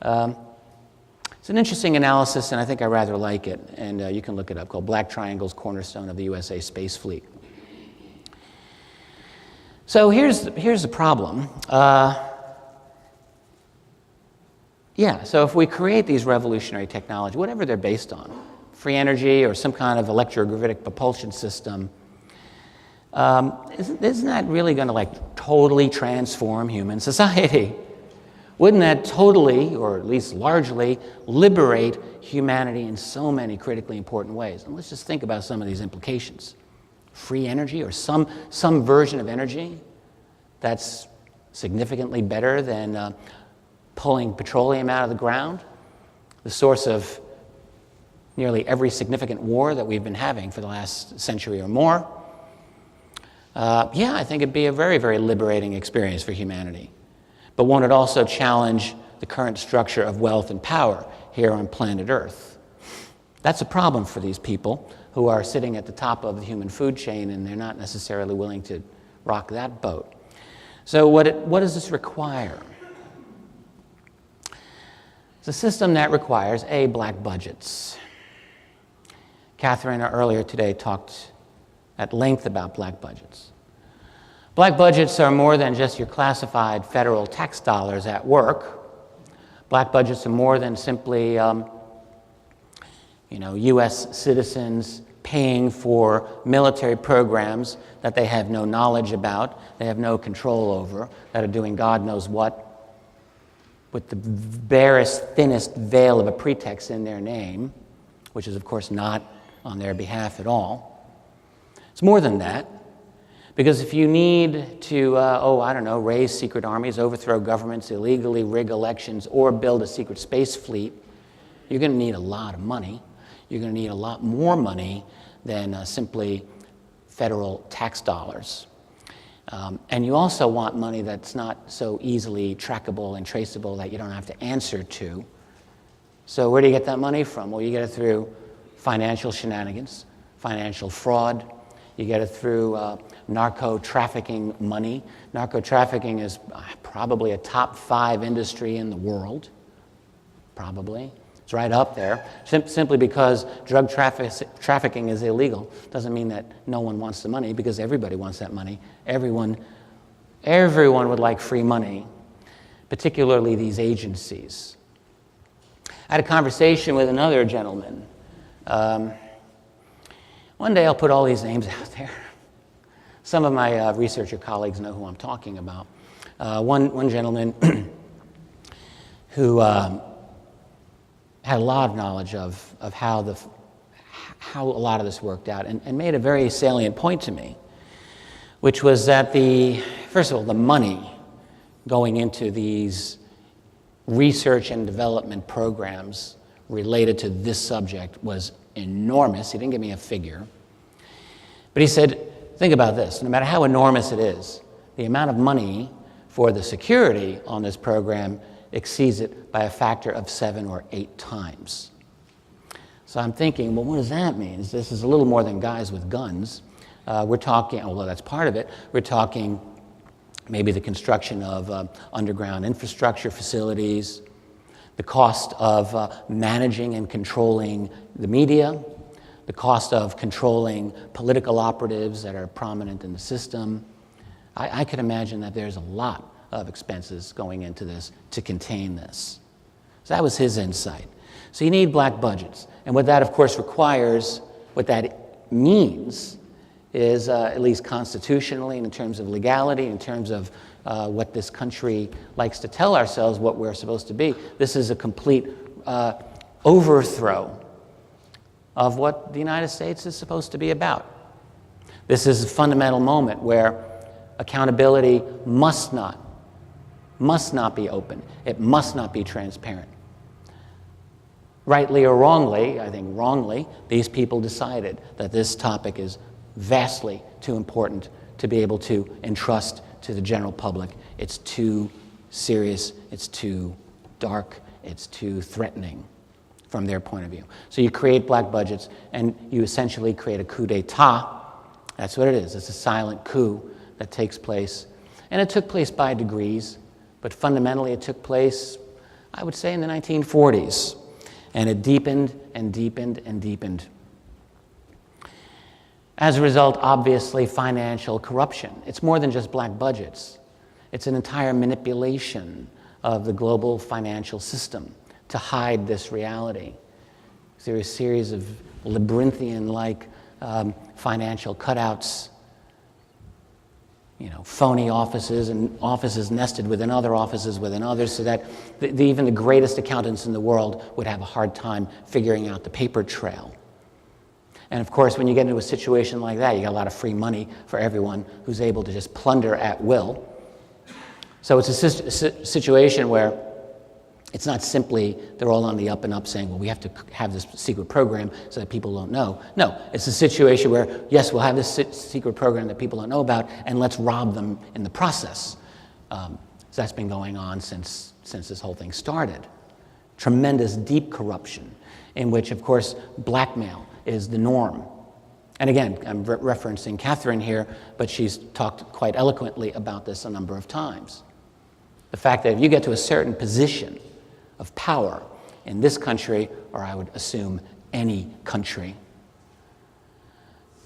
It's an interesting analysis, and I think I rather like it. And you can look it up, called Black Triangles, Cornerstone of the USA Space Fleet. So here's the problem. So if we create these revolutionary technology, whatever they're based on, free energy or some kind of electrogravitic propulsion system, isn't that really going to totally transform human society? Wouldn't that totally, or at least largely, liberate humanity in so many critically important ways? And let's just think about some of these implications. Free energy, or some version of energy that's significantly better than pulling petroleum out of the ground, the source of nearly every significant war that we've been having for the last century or more. I think it'd be a very, very liberating experience for humanity. But won't it also challenge the current structure of wealth and power here on planet Earth? That's a problem for these people who are sitting at the top of the human food chain, and they're not necessarily willing to rock that boat. So what does this require? It's a system that requires, A, black budgets. Catherine earlier today talked at length about black budgets. Black budgets are more than just your classified federal tax dollars at work. Black budgets are more than simply, U.S. citizens paying for military programs that they have no knowledge about, they have no control over, that are doing God knows what, with the barest, thinnest veil of a pretext in their name, which is, of course, not on their behalf at all. It's more than that, because if you need to, raise secret armies, overthrow governments, illegally rig elections, or build a secret space fleet, you're going to need a lot of money. You're going to need a lot more money than simply federal tax dollars. And you also want money that's not so easily trackable and traceable that you don't have to answer to. So where do you get that money from? Well, you get it through financial shenanigans, financial fraud. You get it through narco-trafficking money. Narco-trafficking is probably a top 5 industry in the world, probably. It's right up there. Simply because drug trafficking is illegal doesn't mean that no one wants the money, because everybody wants that money. Everyone would like free money, particularly these agencies. I had a conversation with another gentleman. One day I'll put all these names out there. Some of my researcher colleagues know who I'm talking about. One gentleman who had a lot of knowledge of how a lot of this worked out, and made a very salient point to me, which was that first of all, the money going into these research and development programs related to this subject was enormous. He didn't give me a figure. But he said, think about this. No matter how enormous it is, the amount of money for the security on this program exceeds it by a factor of 7 or 8 times. So I'm thinking, well, what does that mean? This is a little more than guys with guns. We're talking, although that's part of it, we're talking maybe the construction of underground infrastructure facilities, the cost of managing and controlling the media, the cost of controlling political operatives that are prominent in the system. I could imagine that there's a lot of expenses going into this to contain this. So that was his insight. So you need black budgets. And what that, of course, requires, what that means, is at least constitutionally, in terms of legality, in terms of what this country likes to tell ourselves what we're supposed to be, this is a complete overthrow of what the United States is supposed to be about. This is a fundamental moment where accountability must not be open. It must not be transparent. Rightly or wrongly, I think wrongly, these people decided that this topic is vastly too important to be able to entrust to the general public. It's too serious, it's too dark, it's too threatening from their point of view. So you create black budgets and you essentially create a coup d'etat. That's what it is. It's a silent coup that takes place. And it took place by degrees, but fundamentally it took place, I would say, in the 1940s. And it deepened and deepened and deepened. As a result, obviously, financial corruption. It's more than just black budgets. It's an entire manipulation of the global financial system to hide this reality. There are a series of labyrinthian-like financial cutouts, phony offices and offices nested within other offices within others, so that even the greatest accountants in the world would have a hard time figuring out the paper trail. And of course, when you get into a situation like that, you got a lot of free money for everyone who's able to just plunder at will. So it's a situation where it's not simply they're all on the up and up saying, well, we have to have this secret program so that people don't know. No, it's a situation where, yes, we'll have this secret program that people don't know about, and let's rob them in the process. So that's been going on since this whole thing started. Tremendous deep corruption in which, of course, blackmail is the norm. And again, I'm referencing Catherine here, but she's talked quite eloquently about this a number of times. The fact that if you get to a certain position of power in this country, or I would assume any country,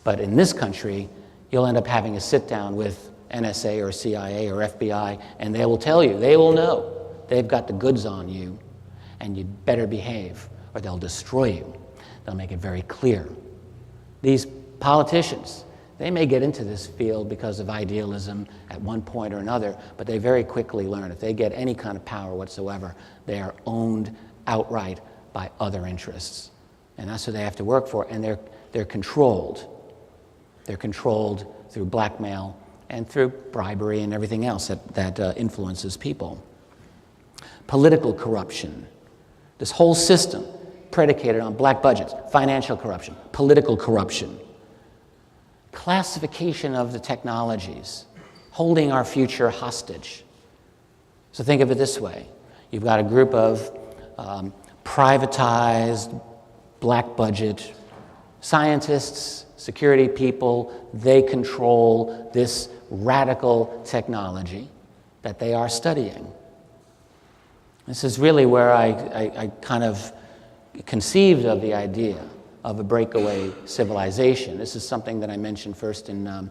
but in this country, you'll end up having a sit-down with NSA or CIA or FBI, and they will tell you, they will know, they've got the goods on you, and you'd better behave, or they'll destroy you. They'll make it very clear. These politicians, they may get into this field because of idealism at one point or another, but they very quickly learn if they get any kind of power whatsoever, they are owned outright by other interests. And that's what they have to work for, and they're controlled. They're controlled through blackmail and through bribery and everything else that influences people. Political corruption. This whole system predicated on black budgets, financial corruption, political corruption, classification of the technologies, holding our future hostage. So think of it this way. You've got a group of privatized, black budget scientists, security people. They control this radical technology that they are studying. This is really where I kind of conceived of the idea of a breakaway civilization. This is something that I mentioned first in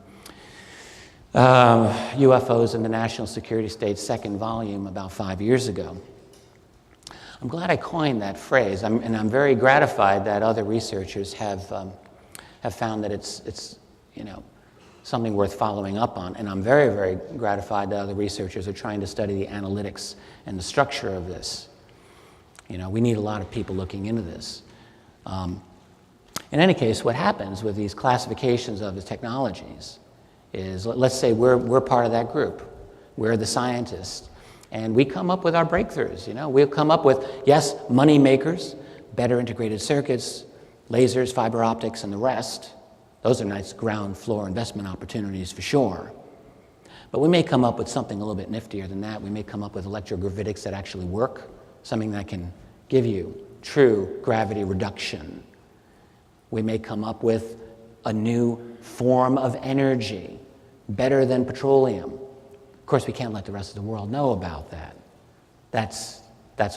UFOs in the National Security State's second volume about 5 years ago. I'm glad I coined that phrase, and I'm very gratified that other researchers have found that it's something worth following up on, and I'm very, very gratified that other researchers are trying to study the analytics and the structure of this. We need a lot of people looking into this. In any case, what happens with these classifications of the technologies is, let's say we're part of that group. We're the scientists. And we come up with our breakthroughs. We'll come up with, yes, money makers, better integrated circuits, lasers, fiber optics, and the rest. Those are nice ground floor investment opportunities for sure. But we may come up with something a little bit niftier than that. We may come up with electrogravitics that actually work, something that can give you true gravity reduction We may come up with a new form of energy, better than petroleum. Of course, we can't let the rest of the world know about that. That's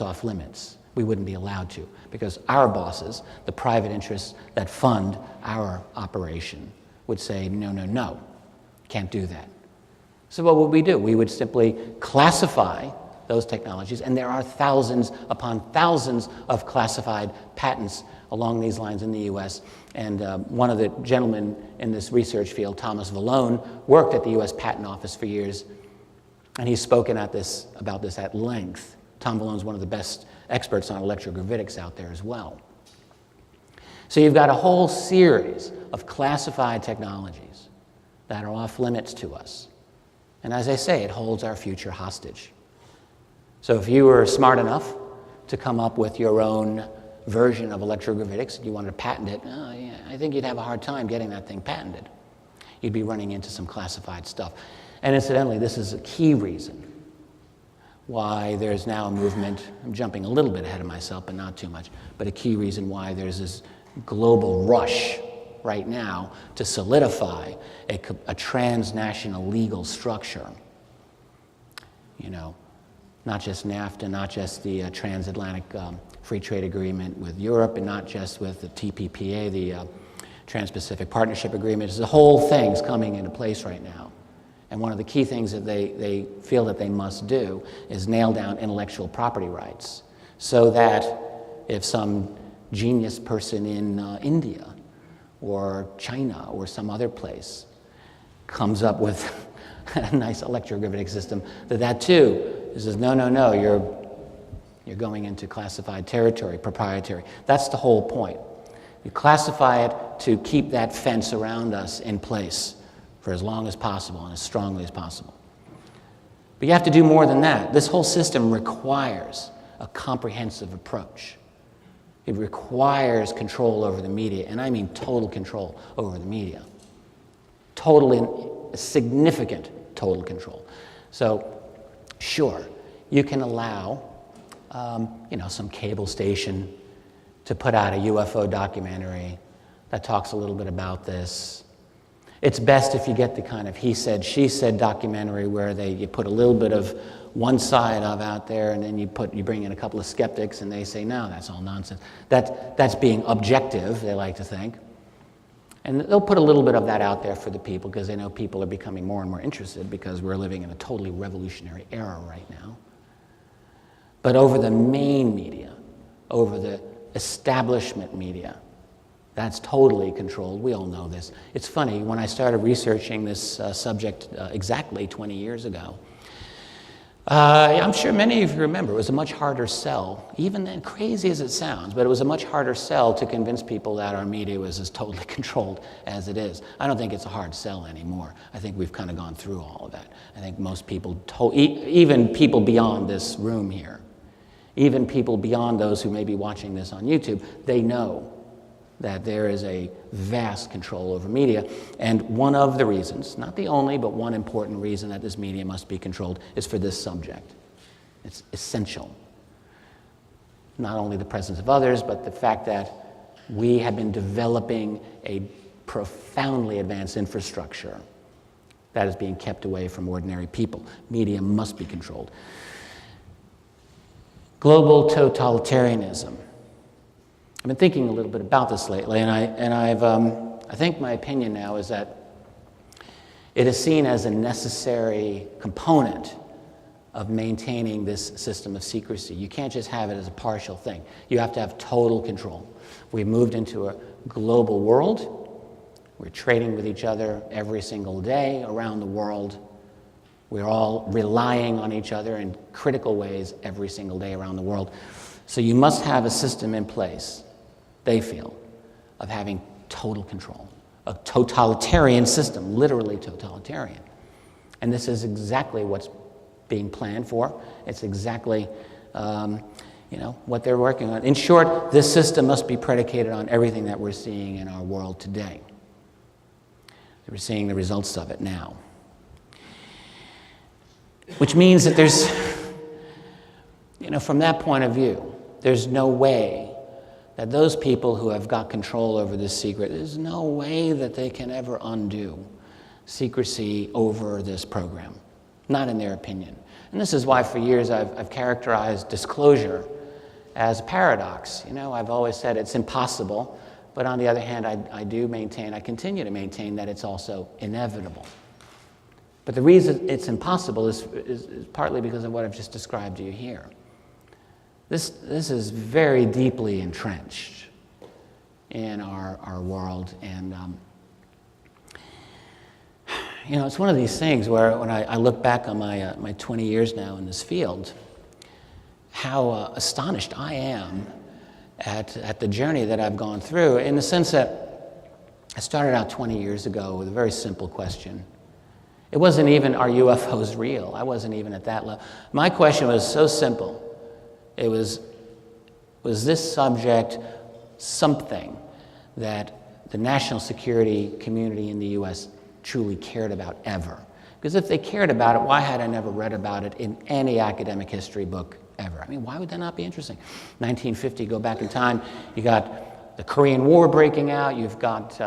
off limits. We wouldn't be allowed to, because our bosses, the private interests that fund our operation, would say, no, no, no, can't do that. So what would we do? We would simply classify those technologies, and there are thousands upon thousands of classified patents along these lines in the US. And one of the gentlemen in this research field, Thomas Vallone, worked at the US Patent Office for years, and he's spoken about this at length. Tom Vallone is one of the best experts on electrogravitics out there as well. So you've got a whole series of classified technologies that are off limits to us. And as I say, it holds our future hostage. So if you were smart enough to come up with your own version of electrogravitics and you wanted to patent it, I think you'd have a hard time getting that thing patented. You'd be running into some classified stuff. And incidentally, this is a key reason why there's now a movement. I'm jumping a little bit ahead of myself, but not too much. But a key reason why there's this global rush right now to solidify a transnational legal structure. You know, not just NAFTA, not just the Transatlantic Free Trade Agreement with Europe, and not just with the TPPA, the Trans-Pacific Partnership Agreement. The whole thing's coming into place right now. And one of the key things that they feel that they must do is nail down intellectual property rights, so that if some genius person in India or China or some other place comes up with a nice electrogravitic system, that too says, no, no, no, you're going into classified territory, proprietary. That's the whole point. You classify it to keep that fence around us in place for as long as possible and as strongly as possible. But you have to do more than that. This whole system requires a comprehensive approach. It requires control over the media, and I mean total control over the media. Significant total control. So, sure, you can allow, some cable station to put out a UFO documentary that talks a little bit about this. It's best if you get the kind of he said, she said documentary where you put a little bit of one side of out there, and then you bring in a couple of skeptics, and they say, no, that's all nonsense. That's being objective, they like to think. And they'll put a little bit of that out there for the people, because they know people are becoming more and more interested, because we're living in a totally revolutionary era right now. But over the main media, over the establishment media, that's totally controlled. We all know this. It's funny, when I started researching this subject exactly 20 years ago, I'm sure many of you remember, it was a much harder sell, even then, crazy as it sounds, but it was a much harder sell to convince people that our media was as totally controlled as it is. I don't think it's a hard sell anymore. I think we've kind of gone through all of that. I think most people, even people beyond this room here, even people beyond those who may be watching this on YouTube, they know that there is a vast control over media. And one of the reasons, not the only, but one important reason that this media must be controlled is for this subject. It's essential. Not only the presence of others, but the fact that we have been developing a profoundly advanced infrastructure that is being kept away from ordinary people. Media must be controlled. Global totalitarianism. I've been thinking a little bit about this lately, and I think my opinion now is that it is seen as a necessary component of maintaining this system of secrecy. You can't just have it as a partial thing. You have to have total control. We've moved into a global world. We're trading with each other every single day around the world. We're all relying on each other in critical ways every single day around the world. So you must have a system in place, they feel, of having total control. A totalitarian system, literally totalitarian. And this is exactly what's being planned for. It's exactly what they're working on. In short, this system must be predicated on everything that we're seeing in our world today. We're seeing the results of it now. Which means that there's, from that point of view, there's no way that those people who have got control over this secret, there's no way that they can ever undo secrecy over this program, not in their opinion. And this is why for years I've characterized disclosure as a paradox. You know, I've always said it's impossible, but on the other hand, I continue to maintain that it's also inevitable. But the reason it's impossible is partly because of what I've just described to you here. This is very deeply entrenched in our world, and you know, it's one of these things where when I look back on my 20 years now in this field, how astonished I am at the journey that I've gone through, in the sense that I started out 20 years ago with a very simple question. It wasn't even, are UFOs real? I wasn't even at that level. My question was so simple. It was this subject something that the national security community in the U.S. truly cared about ever? Because if they cared about it, why had I never read about it in any academic history book ever? I mean, why would that not be interesting? 1950, go back in time, you got the Korean War breaking out, you've got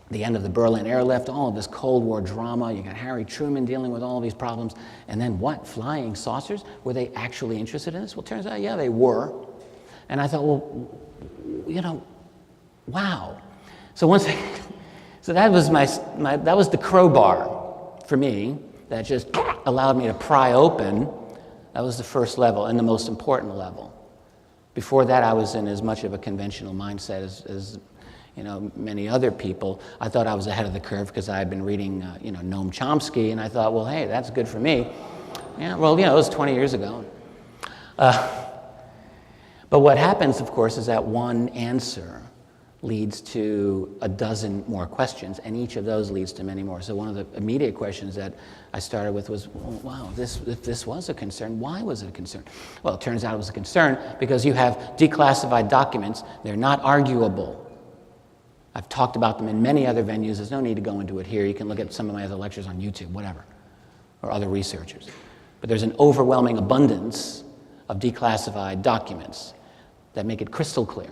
the end of the Berlin airlift, all of this Cold War drama, you got Harry Truman dealing with all of these problems, and then what, flying saucers? Were they actually interested in this? Well, it turns out, yeah, they were. And I thought, well, you know, wow. So that was that was the crowbar for me that just allowed me to pry open. That was the first level and the most important level. Before that, I was in as much of a conventional mindset as you know, many other people. I thought I was ahead of the curve because I had been reading, you know, Noam Chomsky, and I thought, well, hey, that's good for me. Yeah, well, you know, it was 20 years ago. But what happens, of course, is that one answer leads to a dozen more questions, and each of those leads to many more. So one of the immediate questions that I started with was, well, wow, if this was a concern, why was it a concern? Well, it turns out it was a concern because you have declassified documents. They're not arguable. I've talked about them in many other venues. There's no need to go into it here. You can look at some of my other lectures on YouTube, whatever, or other researchers. But there's an overwhelming abundance of declassified documents that make it crystal clear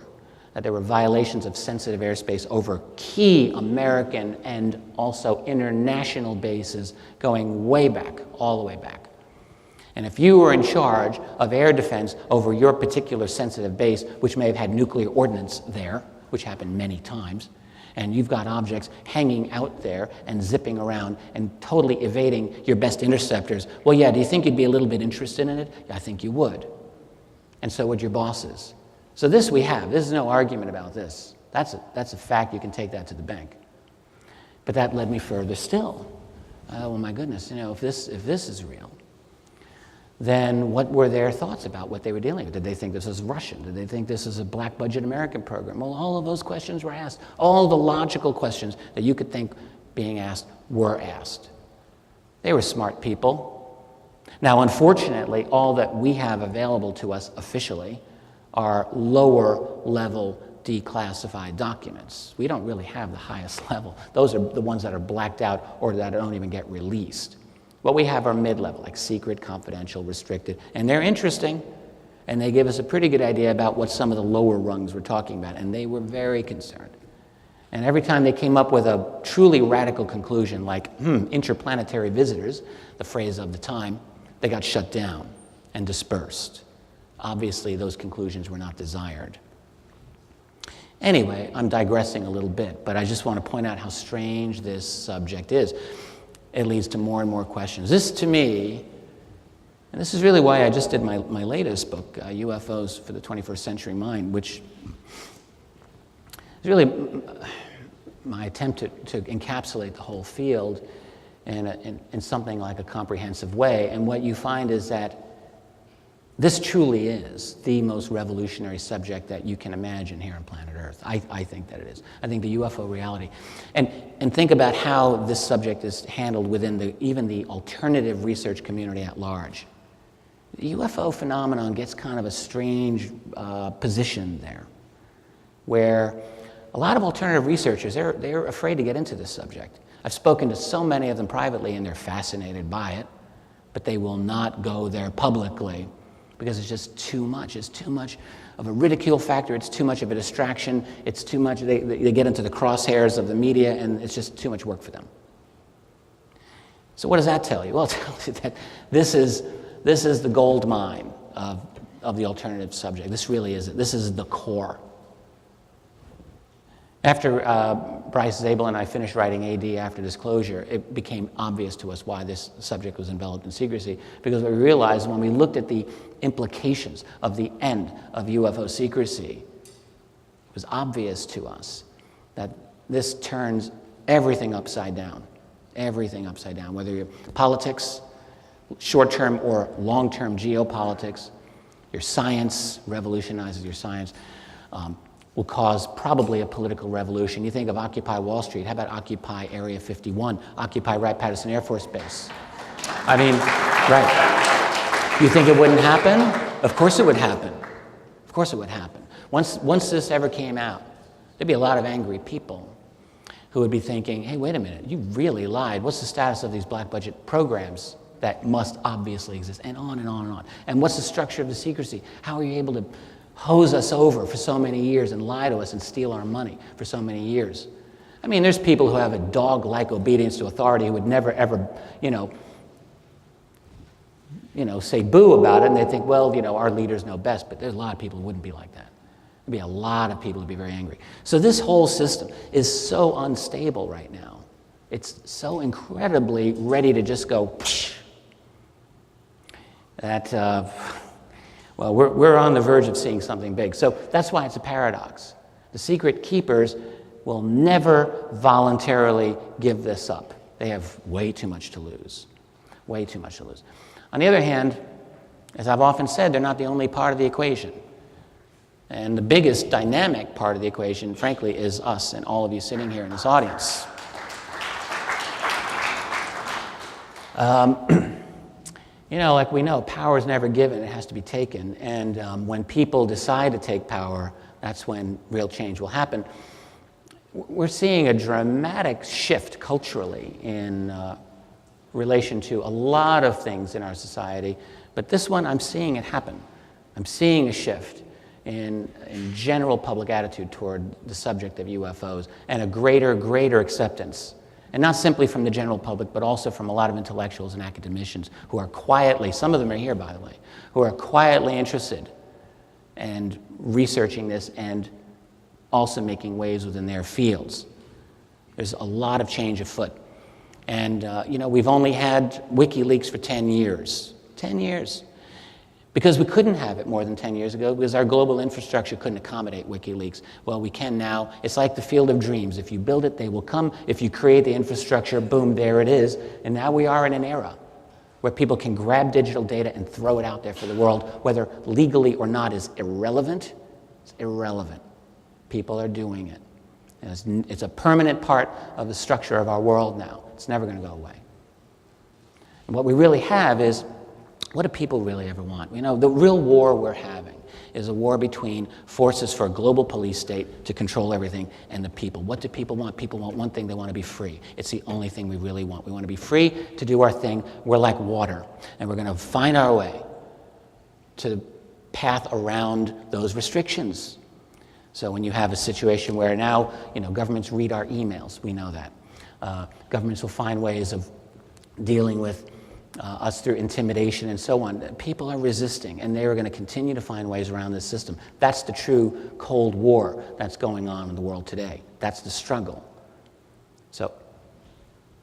that there were violations of sensitive airspace over key American and also international bases going way back, all the way back. And if you were in charge of air defense over your particular sensitive base, which may have had nuclear ordnance there, which happened many times, and you've got objects hanging out there and zipping around and totally evading your best interceptors, well, yeah, do you think you'd be a little bit interested in it? I think you would. And so would your bosses. So this we have. There's no argument about this. That's a fact. You can take that to the bank. But that led me further still. Well, my goodness, you know, if this is real, then what were their thoughts about what they were dealing with? Did they think this was Russian? Did they think this was a black budget American program? Well, all of those questions were asked. All the logical questions that you could think being asked were asked. They were smart people. Now, unfortunately, all that we have available to us officially are lower level declassified documents. We don't really have the highest level. Those are the ones that are blacked out or that don't even get released. What we have are mid-level, like secret, confidential, restricted, and they're interesting, and they give us a pretty good idea about what some of the lower rungs were talking about, and they were very concerned. And every time they came up with a truly radical conclusion, like, interplanetary visitors, the phrase of the time, they got shut down and dispersed. Obviously, those conclusions were not desired. Anyway, I'm digressing a little bit, but I just want to point out how strange this subject is. It leads to more and more questions. This, to me, and this is really why I just did my latest book, UFOs for the 21st Century Mind, which is really my attempt to encapsulate the whole field in something like a comprehensive way. And what you find is that this truly is the most revolutionary subject that you can imagine here on planet Earth. I think that it is. I think the UFO reality. And think about how this subject is handled within even the alternative research community at large. The UFO phenomenon gets kind of a strange position there, where a lot of alternative researchers, they're afraid to get into this subject. I've spoken to so many of them privately, and they're fascinated by it, but they will not go there publicly because it's just too much. It's too much of a ridicule factor. It's too much of a distraction. It's too much. They get into the crosshairs of the media, and it's just too much work for them. So what does that tell you? Well, it tells you that this is the gold mine of the alternative subject. This really is it. This is the core. After Bryce Zabel and I finished writing AD After Disclosure, it became obvious to us why this subject was enveloped in secrecy, because we realized when we looked at the implications of the end of UFO secrecy, it was obvious to us that this turns everything upside down. Everything upside down, whether you're politics, short-term or long-term geopolitics, your science revolutionizes your science, will cause probably a political revolution. You think of Occupy Wall Street. How about Occupy Area 51? Occupy Wright-Patterson Air Force Base. I mean, right. You think it wouldn't happen? Of course it would happen. Of course it would happen. Once this ever came out, there'd be a lot of angry people who would be thinking, hey, wait a minute, you really lied. What's the status of these black budget programs that must obviously exist? And on and on and on. And what's the structure of the secrecy? How are you able to hose us over for so many years and lie to us and steal our money for so many years? I mean, there's people who have a dog-like obedience to authority who would never, ever, say boo about it, and they think, well, our leaders know best, but there's a lot of people who wouldn't be like that. There'd be a lot of people who'd be very angry. So this whole system is so unstable right now. It's so incredibly ready to just go, psh, that, well, we're on the verge of seeing something big. So that's why it's a paradox. The secret keepers will never voluntarily give this up. They have way too much to lose. Way too much to lose. On the other hand, as I've often said, they're not the only part of the equation. And the biggest dynamic part of the equation, frankly, is us and all of you sitting here in this audience. Like we know, power is never given, it has to be taken. And when people decide to take power, that's when real change will happen. We're seeing a dramatic shift culturally in relation to a lot of things in our society, but this one, I'm seeing it happen. I'm seeing a shift in general public attitude toward the subject of UFOs, and a greater acceptance. And not simply from the general public, but also from a lot of intellectuals and academicians who are quietly, some of them are here by the way, who are quietly interested and researching this and also making waves within their fields. There's a lot of change afoot. And we've only had WikiLeaks for 10 years. 10 years. Because we couldn't have it more than 10 years ago, because our global infrastructure couldn't accommodate WikiLeaks. Well, we can now. It's like the field of dreams. If you build it, they will come. If you create the infrastructure, boom, there it is. And now we are in an era where people can grab digital data and throw it out there for the world, whether legally or not is irrelevant. It's irrelevant. People are doing it. And it's a permanent part of the structure of our world now. It's never going to go away. And what we really have is, what do people really ever want? The real war we're having is a war between forces for a global police state to control everything and the people. What do people want? People want one thing: they want to be free. It's the only thing we really want. We want to be free to do our thing. We're like water, and we're going to find our way to the path around those restrictions. So when you have a situation where now, governments read our emails, we know that. Governments will find ways of dealing with us through intimidation and so on. People are resisting, and they are going to continue to find ways around this system. That's the true Cold War that's going on in the world today. That's the struggle. So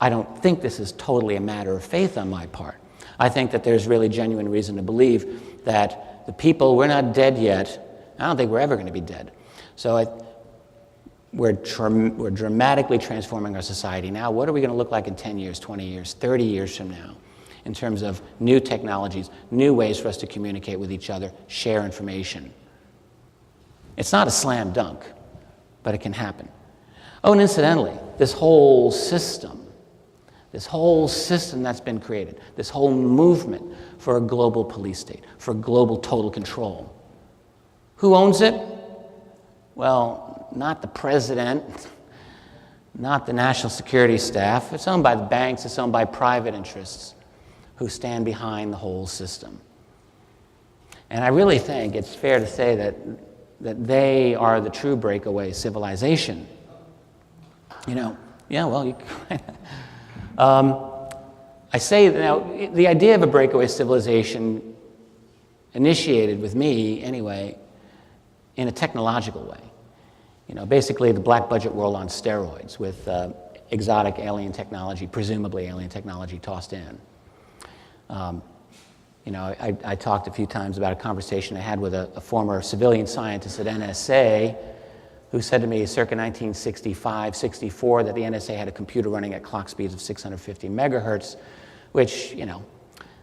I don't think this is totally a matter of faith on my part. I think that there's really genuine reason to believe that the people, we're not dead yet. I don't think we're ever going to be dead. So we're dramatically transforming our society now. What are we going to look like in 10 years, 20 years, 30 years from now? In terms of new technologies, new ways for us to communicate with each other, share information. It's not a slam dunk, but it can happen. Oh, and incidentally, this whole system that's been created, this whole movement for a global police state, for global total control. Who owns it? Well, not the president, not the national security staff. It's owned by the banks, it's owned by private interests who stand behind the whole system. And I really think it's fair to say that they are the true breakaway civilization. You know, yeah, well, you I say that now, the idea of a breakaway civilization initiated with me, anyway, in a technological way. You know, basically the black budget world on steroids with exotic alien technology, presumably alien technology, tossed in. You know, I talked a few times about a conversation I had with a former civilian scientist at NSA who said to me circa 1965, 64, that the NSA had a computer running at clock speeds of 650 megahertz, which, you know,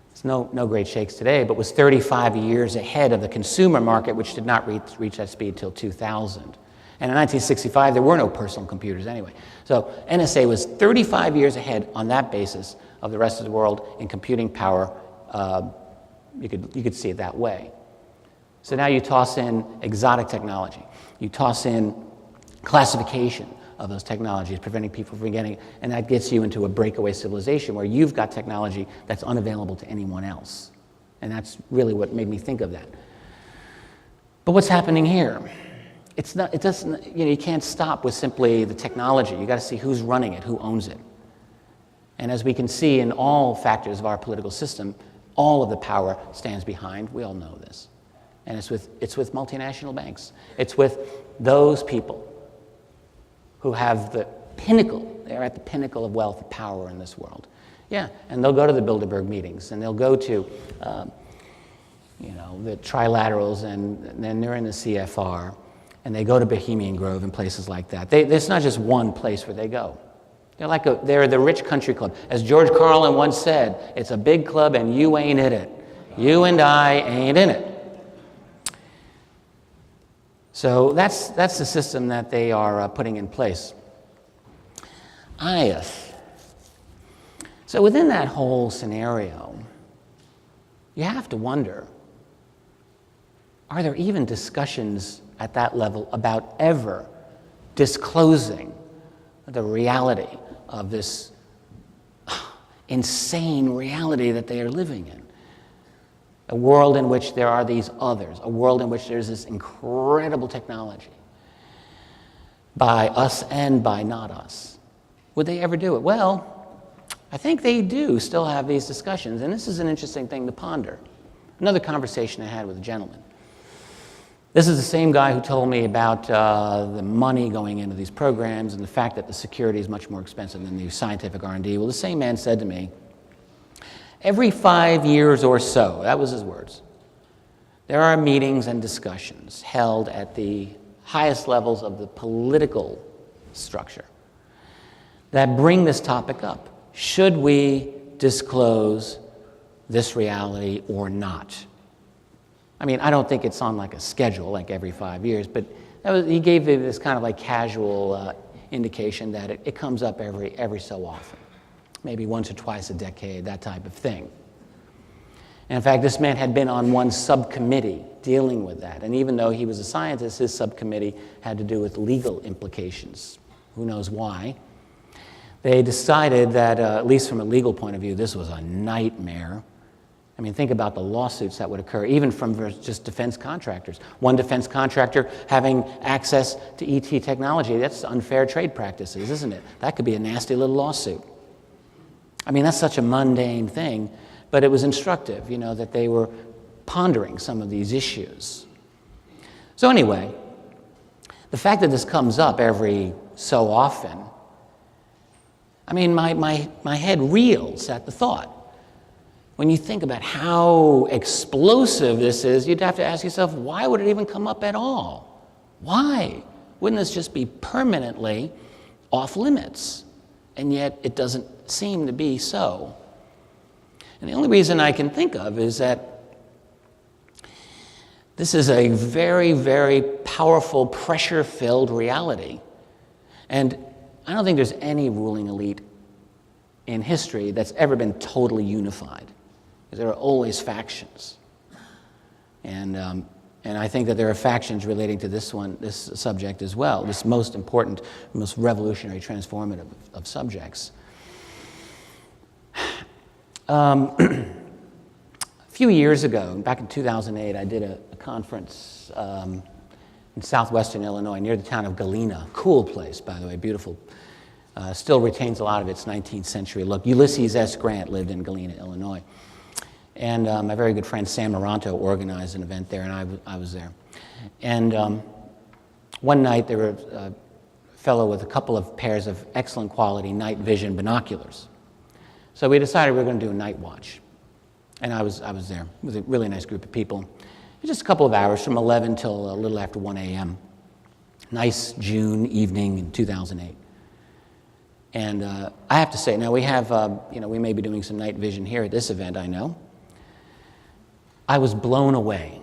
it's no great shakes today, but was 35 years ahead of the consumer market, which did not reach that speed till 2000. And in 1965, there were no personal computers anyway. So NSA was 35 years ahead on that basis of the rest of the world in computing power. You could see it that way. So now you toss in exotic technology. You toss in classification of those technologies, preventing people from getting it, and that gets you into a breakaway civilization where you've got technology that's unavailable to anyone else. And that's really what made me think of that. But what's happening here? It doesn't, you know, you can't stop with simply the technology. You got to see who's running it, who owns it. And as we can see in all factors of our political system, all of the power stands behind. We all know this. And it's with multinational banks. It's with those people who have the pinnacle. They're at the pinnacle of wealth and power in this world. Yeah, and they'll go to the Bilderberg meetings, and they'll go to, you know, the trilaterals, and then they're in the CFR, and they go to Bohemian Grove and places like that. There's not just one place where they go. They're the rich country club. As George Carlin once said, it's a big club and you ain't in it. You and I ain't in it. So that's the system that they are putting in place. So within that whole scenario, you have to wonder, are there even discussions at that level about ever disclosing the reality of this insane reality that they are living in? A world in which there are these others, a world in which there's this incredible technology by us and by not us. Would they ever do it? Well, I think they do still have these discussions, and this is an interesting thing to ponder. Another conversation I had with a gentleman. This is the same guy who told me about the money going into these programs and the fact that the security is much more expensive than the scientific R&D. Well, the same man said to me, every 5 years or so, that was his words, there are meetings and discussions held at the highest levels of the political structure that bring this topic up. Should we disclose this reality or not? I mean, I don't think it's on like a schedule, like every 5 years, but he gave me this kind of like casual indication that it comes up every so often. Maybe once or twice a decade, that type of thing. And in fact, this man had been on one subcommittee dealing with that. And even though he was a scientist, his subcommittee had to do with legal implications. Who knows why? They decided that, at least from a legal point of view, this was a nightmare. I mean, think about the lawsuits that would occur, even from just defense contractors. One defense contractor having access to ET technology, that's unfair trade practices, isn't it? That could be a nasty little lawsuit. I mean, that's such a mundane thing, but it was instructive, you know, that they were pondering some of these issues. So anyway, the fact that this comes up every so often, I mean, my head reels at the thought. When you think about how explosive this is, you'd have to ask yourself, why would it even come up at all? Why? Wouldn't this just be permanently off limits? And yet it doesn't seem to be so. And the only reason I can think of is that this is a very, very powerful, pressure-filled reality. And I don't think there's any ruling elite in history that's ever been totally unified. There are always factions. And I think that there are factions relating to this subject as well, this most important, most revolutionary, transformative of subjects. A few years ago, back in 2008, I did a conference in southwestern Illinois near the town of Galena. Cool place, by the way, beautiful. Still retains a lot of its 19th century look. Ulysses S. Grant lived in Galena, Illinois. And my very good friend Sam Maranto organized an event there, and I was there. And one night there was a fellow with a couple of pairs of excellent quality night vision binoculars. So we decided we were going to do a night watch. And I was there with a really nice group of people. Just a couple of hours, from 11 till a little after 1 a.m. Nice June evening in 2008. And I have to say, now we have, we may be doing some night vision here at this event, I know. I was blown away.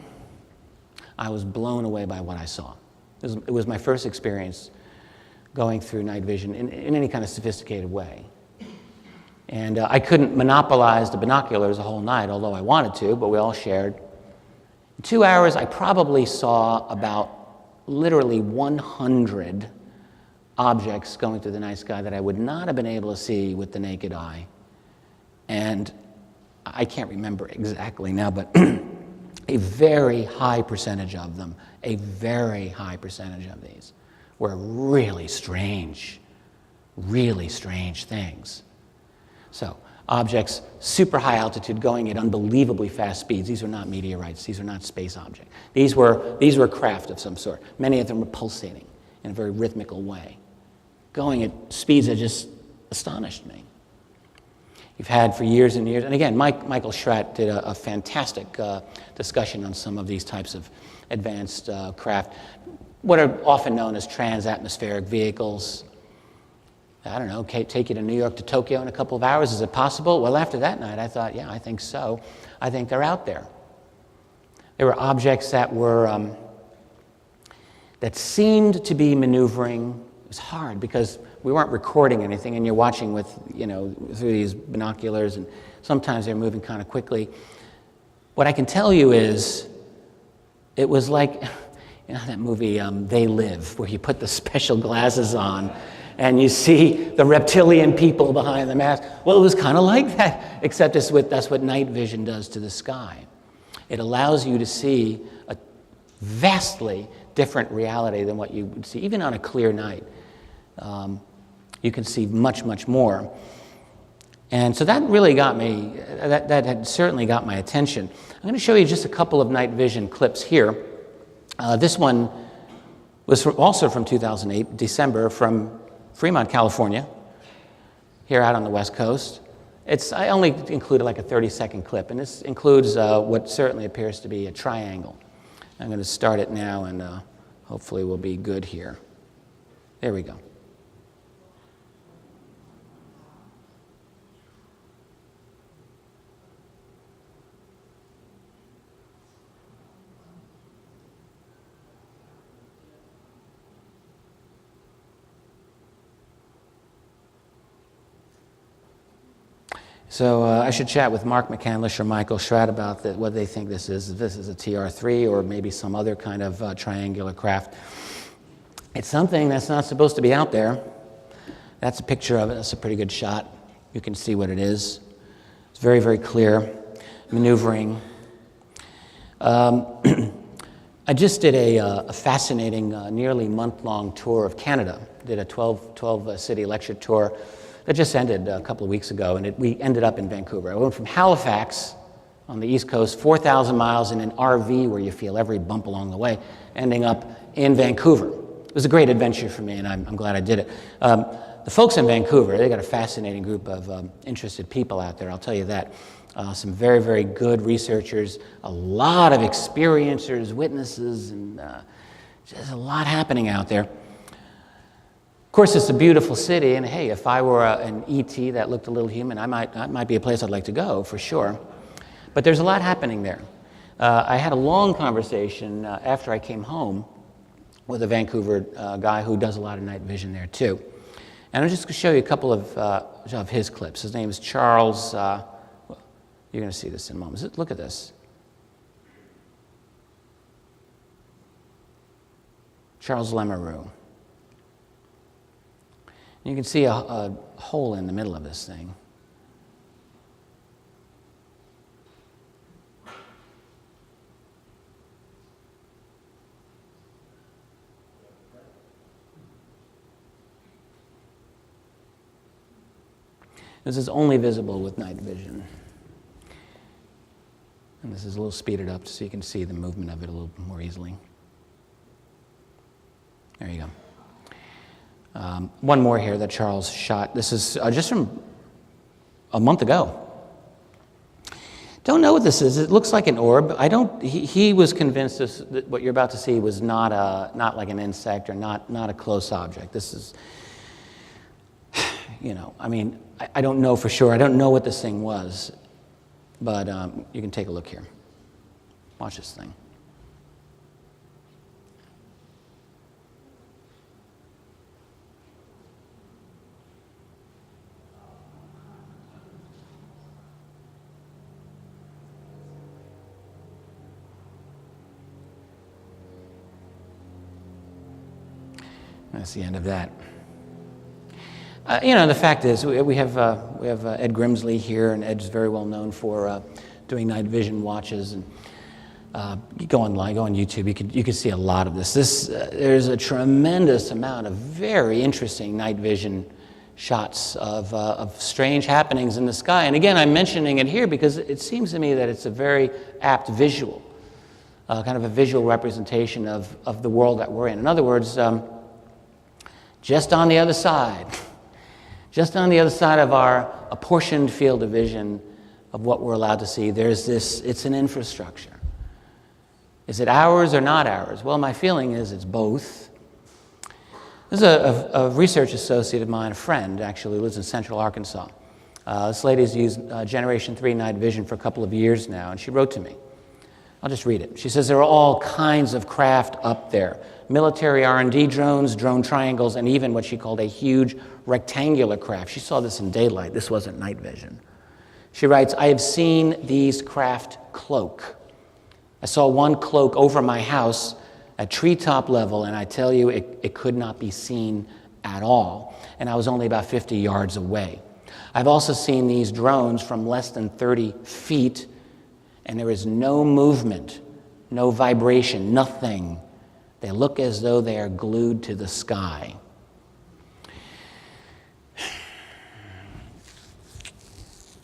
I was blown away by what I saw. It was my first experience going through night vision in any kind of sophisticated way. And I couldn't monopolize the binoculars the whole night, although I wanted to, but we all shared. In 2 hours, I probably saw about literally 100 objects going through the night sky that I would not have been able to see with the naked eye. And I can't remember exactly now, but a very high percentage of them, a very high percentage of these were really strange things. So, objects, super high altitude, going at unbelievably fast speeds. These are not meteorites. These are not space objects. These were craft of some sort. Many of them were pulsating in a very rhythmical way, going at speeds that just astonished me. You've had for years and years, and again, Michael Schratt did a fantastic discussion on some of these types of advanced craft, what are often known as trans-atmospheric vehicles. I don't know, take you to New York to Tokyo in a couple of hours. Is it possible? Well, after that night, I thought, yeah, I think so. I think they're out there. There were objects that were that seemed to be maneuvering. It was hard because we weren't recording anything, and you're watching with, through these binoculars, and sometimes they're moving kind of quickly. What I can tell you is, it was like, that movie, They Live, where you put the special glasses on, and you see the reptilian people behind the mask. Well, it was kind of like that, except that's what night vision does to the sky. It allows you to see a vastly different reality than what you would see, even on a clear night. You can see much, much more. And so that really got me, that had certainly got my attention. I'm going to show you just a couple of night vision clips here. This one was also from 2008, December, from Fremont, California, here out on the West Coast. I only included like a 30-second clip, and this includes what certainly appears to be a triangle. I'm going to start it now, and hopefully we'll be good here. There we go. So I should chat with Mark McCandlish or Michael Schratt about what they think this is. If this is a TR-3 or maybe some other kind of triangular craft. It's something that's not supposed to be out there. That's a picture of it. That's a pretty good shot. You can see what it is. It's very, very clear. Maneuvering. I just did a fascinating, nearly month-long tour of Canada. Did a 12-city lecture tour that just ended a couple of weeks ago, and we ended up in Vancouver. I went from Halifax on the East Coast, 4,000 miles in an RV where you feel every bump along the way, ending up in Vancouver. It was a great adventure for me, and I'm glad I did it. The folks in Vancouver, they got a fascinating group of interested people out there, I'll tell you that. Some very, very good researchers, a lot of experiencers, witnesses, and just a lot happening out there. Of course, it's a beautiful city, and hey, if I were an ET that looked a little human, that might be a place I'd like to go, for sure. But there's a lot happening there. I had a long conversation after I came home with a Vancouver guy who does a lot of night vision there, too. And I'm just going to show you a couple of his clips. His name is Charles, you're going to see this in a moment. Look at this. Charles Lemeroux. You can see a hole in the middle of this thing. This is only visible with night vision. And this is a little speeded up so you can see the movement of it a little more easily. There you go. One more here that Charles shot. This is just from a month ago. Don't know what this is. It looks like an orb. He was convinced that what you're about to see was not like an insect or not a close object. This is, I don't know for sure. I don't know what this thing was, but you can take a look here. Watch this thing. That's the end of that. The fact is, we have Ed Grimsley here, and Ed's very well known for doing night vision watches. And you go online, go on YouTube, you can see a lot of this. There's a tremendous amount of very interesting night vision shots of strange happenings in the sky. And again, I'm mentioning it here because it seems to me that it's a very apt visual, kind of a visual representation of the world that we're in. In other words, just on the other side of our apportioned field of vision of what we're allowed to see, it's an infrastructure. Is it ours or not ours? Well, my feeling is it's both. This is a research associate of mine, a friend, actually, who lives in central Arkansas. This lady's used Generation 3 night vision for a couple of years now, and she wrote to me. I'll just read it. She says, there are all kinds of craft up there. Military R&D drones, drone triangles, and even what she called a huge rectangular craft. She saw this in daylight. This wasn't night vision. She writes, I have seen these craft cloak. I saw one cloak over my house at treetop level, and I tell you, it could not be seen at all. And I was only about 50 yards away. I've also seen these drones from less than 30 feet, and there is no movement, no vibration, nothing. They look as though they are glued to the sky.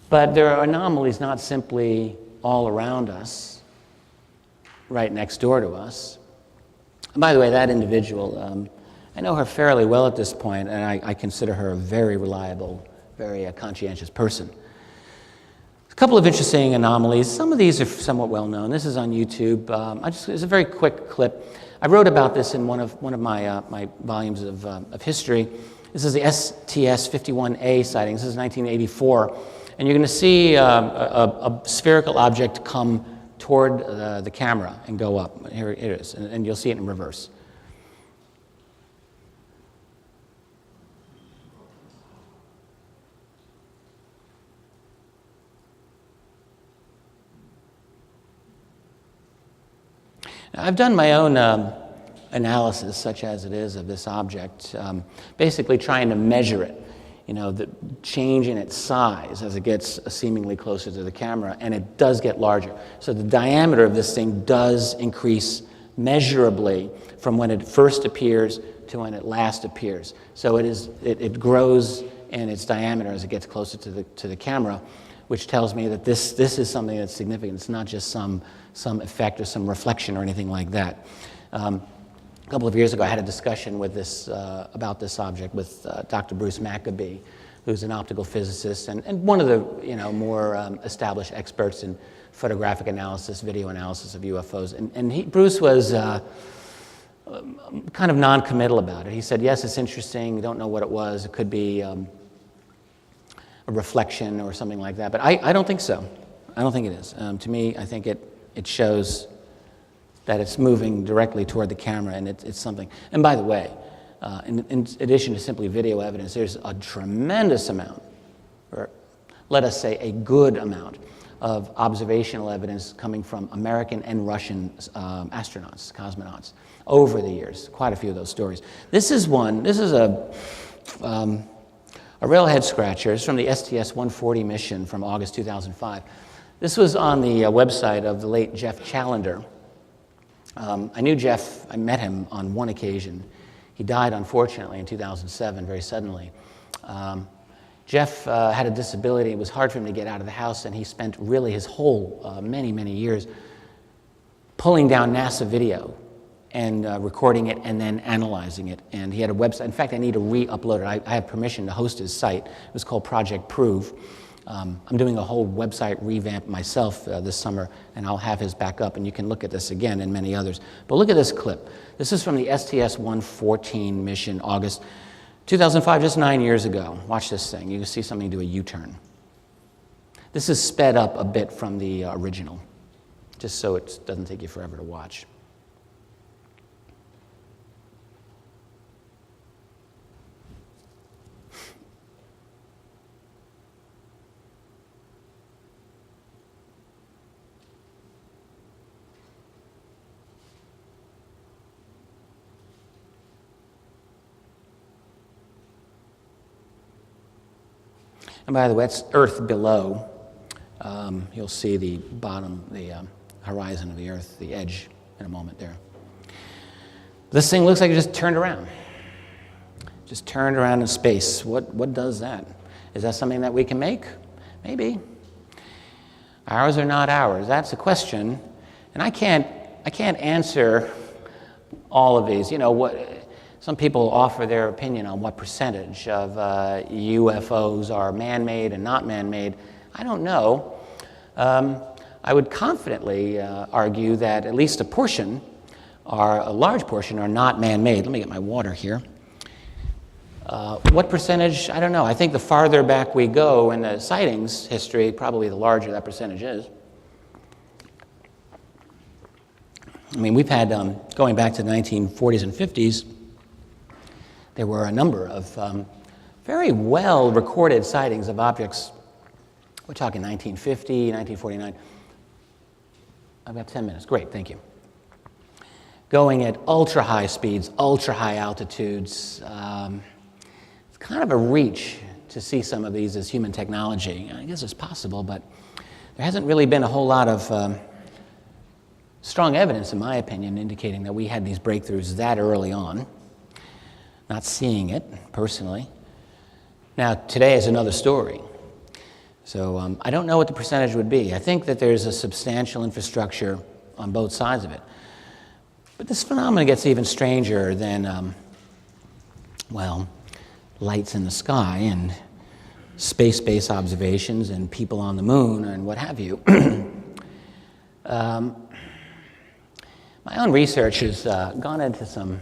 But there are anomalies not simply all around us, right next door to us. And by the way, that individual, I know her fairly well at this point, and I consider her a very reliable, very conscientious person. A couple of interesting anomalies. Some of these are somewhat well known. This is on YouTube. It's a very quick clip. I wrote about this in one of my my volumes of history. This is the STS-51A sighting. This is 1984, and you're going to see a spherical object come toward the camera and go up. Here it is, and you'll see it in reverse. I've done my own analysis, such as it is, of this object, basically trying to measure it, the change in its size as it gets seemingly closer to the camera, and it does get larger. So the diameter of this thing does increase measurably from when it first appears to when it last appears. So it grows in its diameter as it gets closer to the camera, which tells me that this is something that's significant. It's not just some effect or some reflection or anything like that. A couple of years ago, I had a discussion with about this object with Dr. Bruce Maccabee, who's an optical physicist and one of the more established experts in photographic analysis, video analysis of UFOs. And Bruce was kind of non-committal about it. He said, yes, it's interesting. We don't know what it was. It could be a reflection or something like that. But I don't think so. I don't think it is. To me, I think it shows that it's moving directly toward the camera, and it's something. And by the way, in addition to simply video evidence, there's a tremendous amount, or let us say a good amount, of observational evidence coming from American and Russian astronauts, cosmonauts, over the years. Quite a few of those stories. This is one. This is a real head scratcher. It's from the STS-140 mission from August 2005. This was on the website of the late Jeff Challenger. I knew Jeff. I met him on one occasion. He died, unfortunately, in 2007, very suddenly. Jeff had a disability. It was hard for him to get out of the house, and he spent really his whole many, many years pulling down NASA video and recording it and then analyzing it. And he had a website. In fact, I need to re-upload it. I have permission to host his site. It was called Project Prove. I'm doing a whole website revamp myself this summer, and I'll have his back up, and you can look at this again and many others. But look at this clip. This is from the STS-114 mission, August 2005, just 9 years ago. Watch this thing. You can see something do a U-turn. This is sped up a bit from the original, just so it doesn't take you forever to watch. And by the way, it's Earth below. You'll see the bottom, the horizon of the Earth, the edge in a moment there. This thing looks like it just turned around. Just turned around in space. What does that? Is that something that we can make? Maybe. Ours or not ours? That's a question. And I can't answer all of these. You know, some people offer their opinion on what percentage of UFOs are man-made and not man-made. I don't know. I would confidently argue that at least a large portion, are not man-made. Let me get my water here. What percentage? I don't know. I think the farther back we go in the sightings history, probably the larger that percentage is. I mean, we've had, going back to the 1940s and 50s, there were a number of very well-recorded sightings of objects. We're talking 1950, 1949. I've got 10 minutes. Great, thank you. Going at ultra-high speeds, ultra-high altitudes. It's kind of a reach to see some of these as human technology. I guess it's possible, but there hasn't really been a whole lot of strong evidence, in my opinion, indicating that we had these breakthroughs that early on. Not seeing it, personally. Now, today is another story. So I don't know what the percentage would be. I think that there's a substantial infrastructure on both sides of it. But this phenomenon gets even stranger than, well, lights in the sky and space-based observations and people on the moon and what have you. My own research has gone into some...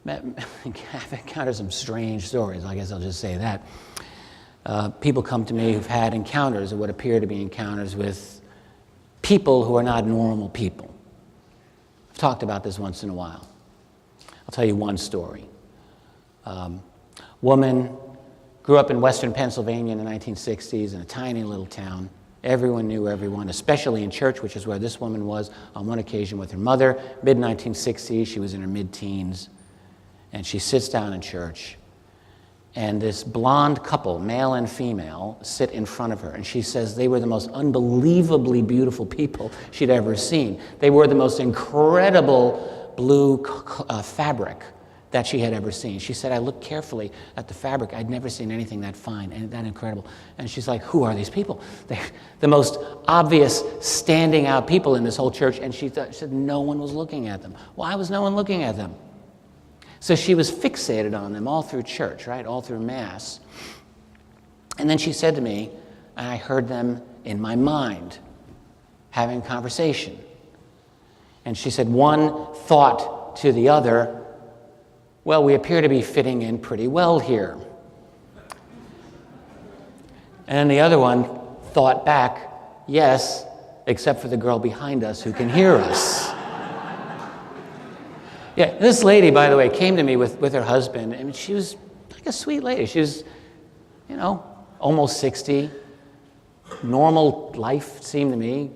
I've encountered some strange stories, I guess I'll just say that. People come to me who've had encounters, or what appear to be encounters, with people who are not normal people. I've talked about this once in a while. I'll tell you one story. Woman grew up in western Pennsylvania in the 1960s in a tiny little town. Everyone knew everyone, especially in church, which is where this woman was on one occasion with her mother. Mid-1960s, she was in her mid-teens. And she sits down in church, and this blonde couple, male and female, sit in front of her. And she says they were the most unbelievably beautiful people she'd ever seen. They wore the most incredible blue fabric that she had ever seen. She said, I looked carefully at the fabric. I'd never seen anything that fine and that incredible. And she's like, who are these people? They're the most obvious standing out people in this whole church. And she said no one was looking at them. Why was no one looking at them? So she was fixated on them all through church, right? All through Mass. And then she said to me, and I heard them in my mind having a conversation. And she said, one thought to the other, well, we appear to be fitting in pretty well here. And then the other one thought back, yes, except for the girl behind us who can hear us. Yeah, this lady, by the way, came to me with her husband, and she was like a sweet lady. She was, you know, almost 60, normal life, it seemed to me.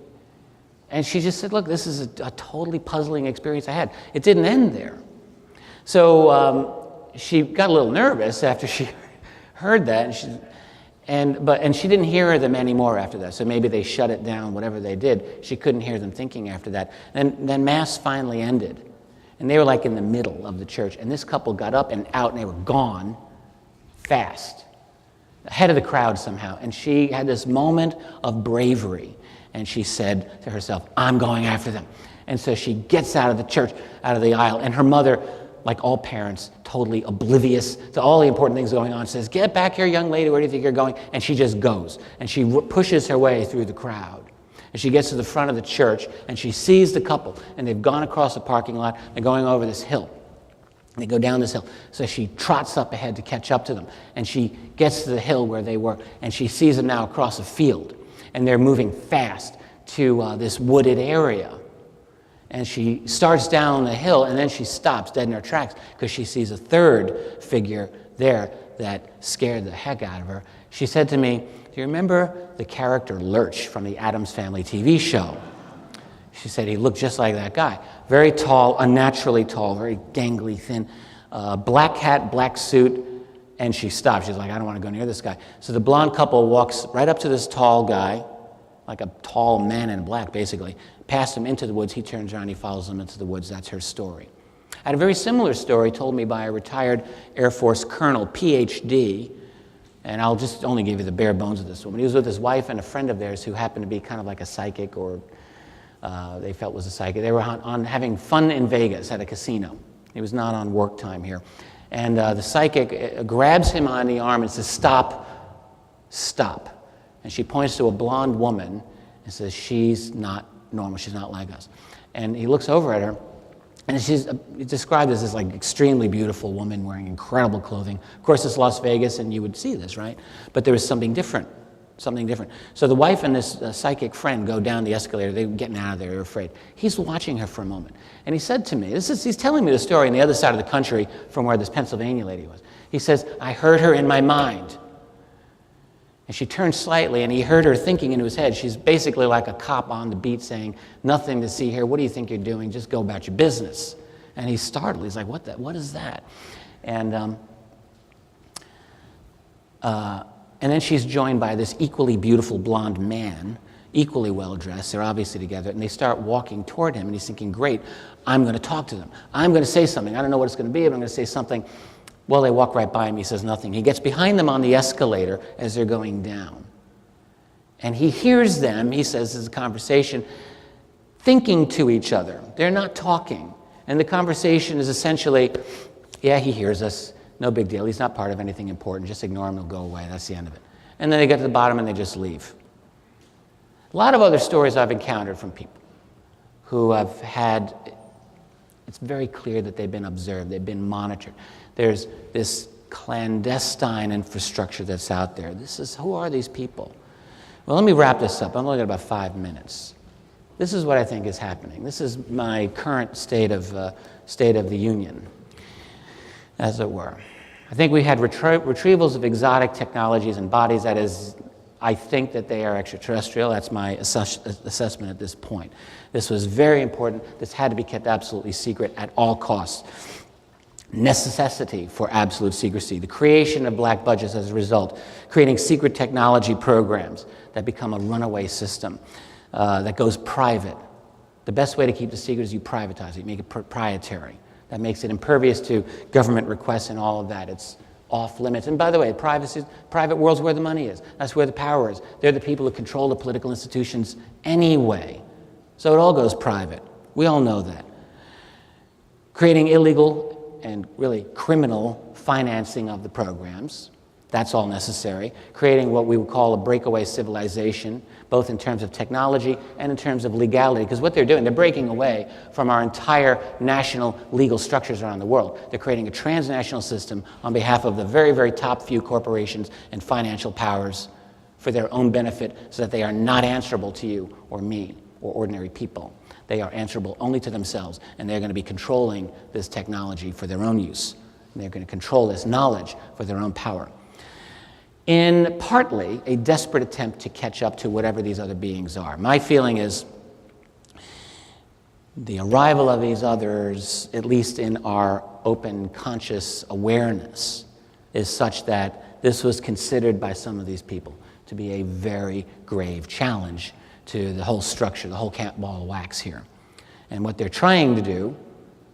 And she just said, look, this is a totally puzzling experience I had. It didn't end there. So she got a little nervous after she heard that, and she didn't hear them anymore after that. So maybe they shut it down, whatever they did. She couldn't hear them thinking after that. And then Mass finally ended. And they were like in the middle of the church. And this couple got up and out, and they were gone fast. head of the crowd somehow. And she had this moment of bravery. And she said to herself, I'm going after them. And so she gets out of the church, out of the aisle. And her mother, like all parents, totally oblivious to all the important things going on, says, get back here, young lady, where do you think you're going? And she just goes. And she pushes her way through the crowd. And she gets to the front of the church, and she sees the couple. And they've gone across the parking lot. They're going over this hill. They go down this hill. So she trots up ahead to catch up to them. And she gets to the hill where they were. And she sees them now across a field. And they're moving fast to this wooded area. And she starts down the hill, and then she stops dead in her tracks because she sees a third figure there that scared the heck out of her. She said to me, do you remember the character Lurch from the Addams Family TV show? She said he looked just like that guy. Very tall, unnaturally tall, very gangly, thin, black hat, black suit, and she stopped. She's like, I don't want to go near this guy. So the blonde couple walks right up to this tall guy, like a tall man in black, basically, past him into the woods. He turns around, he follows them into the woods. That's her story. I had a very similar story told me by a retired Air Force colonel, PhD, and I'll just only give you the bare bones of this woman. He was with his wife and a friend of theirs who happened to be kind of like a psychic, or they felt was a psychic. They were on having fun in Vegas at a casino. He was not on work time here. And the psychic grabs him on the arm and says, stop, stop. And she points to a blonde woman and says, she's not normal, she's not like us. And he looks over at her, and she's described as this like extremely beautiful woman wearing incredible clothing. Of course, it's Las Vegas, and you would see this, right? But there was something different, something different. So the wife and this psychic friend go down the escalator. They're getting out of there, they're afraid. He's watching her for a moment. And he said to me, he's telling me the story on the other side of the country from where this Pennsylvania lady was. He says, I heard her in my mind. And she turned slightly, and he heard her thinking into his head. She's basically like a cop on the beat saying, nothing to see here. What do you think you're doing? Just go about your business. And he's startled. He's like, what is that? And then she's joined by this equally beautiful blonde man, equally well-dressed. They're obviously together. And they start walking toward him, and he's thinking, great, I'm going to talk to them. I'm going to say something. I don't know what it's going to be, but I'm going to say something. Well, they walk right by him. He says nothing. He gets behind them on the escalator as they're going down. And he hears them, he says, this is a conversation, thinking to each other. They're not talking. And the conversation is essentially, yeah, he hears us. No big deal. He's not part of anything important. Just ignore him. He'll go away. That's the end of it. And then they get to the bottom and they just leave. A lot of other stories I've encountered from people who have had, it's very clear that they've been observed. They've been monitored. There's this clandestine infrastructure that's out there. Who are these people? Well, let me wrap this up. I'm only got about 5 minutes. This is what I think is happening. This is my current state of the union, as it were. I think we had retrievals of exotic technologies and bodies. That is, I think that they are extraterrestrial. That's my assessment at this point. This was very important. This had to be kept absolutely secret at all costs. Necessity for absolute secrecy, the creation of black budgets as a result, creating secret technology programs that become a runaway system that goes private. The best way to keep the secret is you privatize it, you make it proprietary. That makes it impervious to government requests and all of that. It's off limits. And by the way, private world's where the money is. That's where the power is. They're the people who control the political institutions anyway. So it all goes private. We all know that. Creating illegal and really criminal financing of the programs. That's all necessary. Creating what we would call a breakaway civilization, both in terms of technology and in terms of legality. Because what they're doing, they're breaking away from our entire national legal structures around the world. They're creating a transnational system on behalf of the very, very top few corporations and financial powers for their own benefit, so that they are not answerable to you or me or ordinary people. They are answerable only to themselves, and they're going to be controlling this technology for their own use. And they're going to control this knowledge for their own power. In partly a desperate attempt to catch up to whatever these other beings are. My feeling is the arrival of these others, at least in our open conscious awareness, is such that this was considered by some of these people to be a very grave challenge to the whole structure, the whole ball of wax here. And what they're trying to do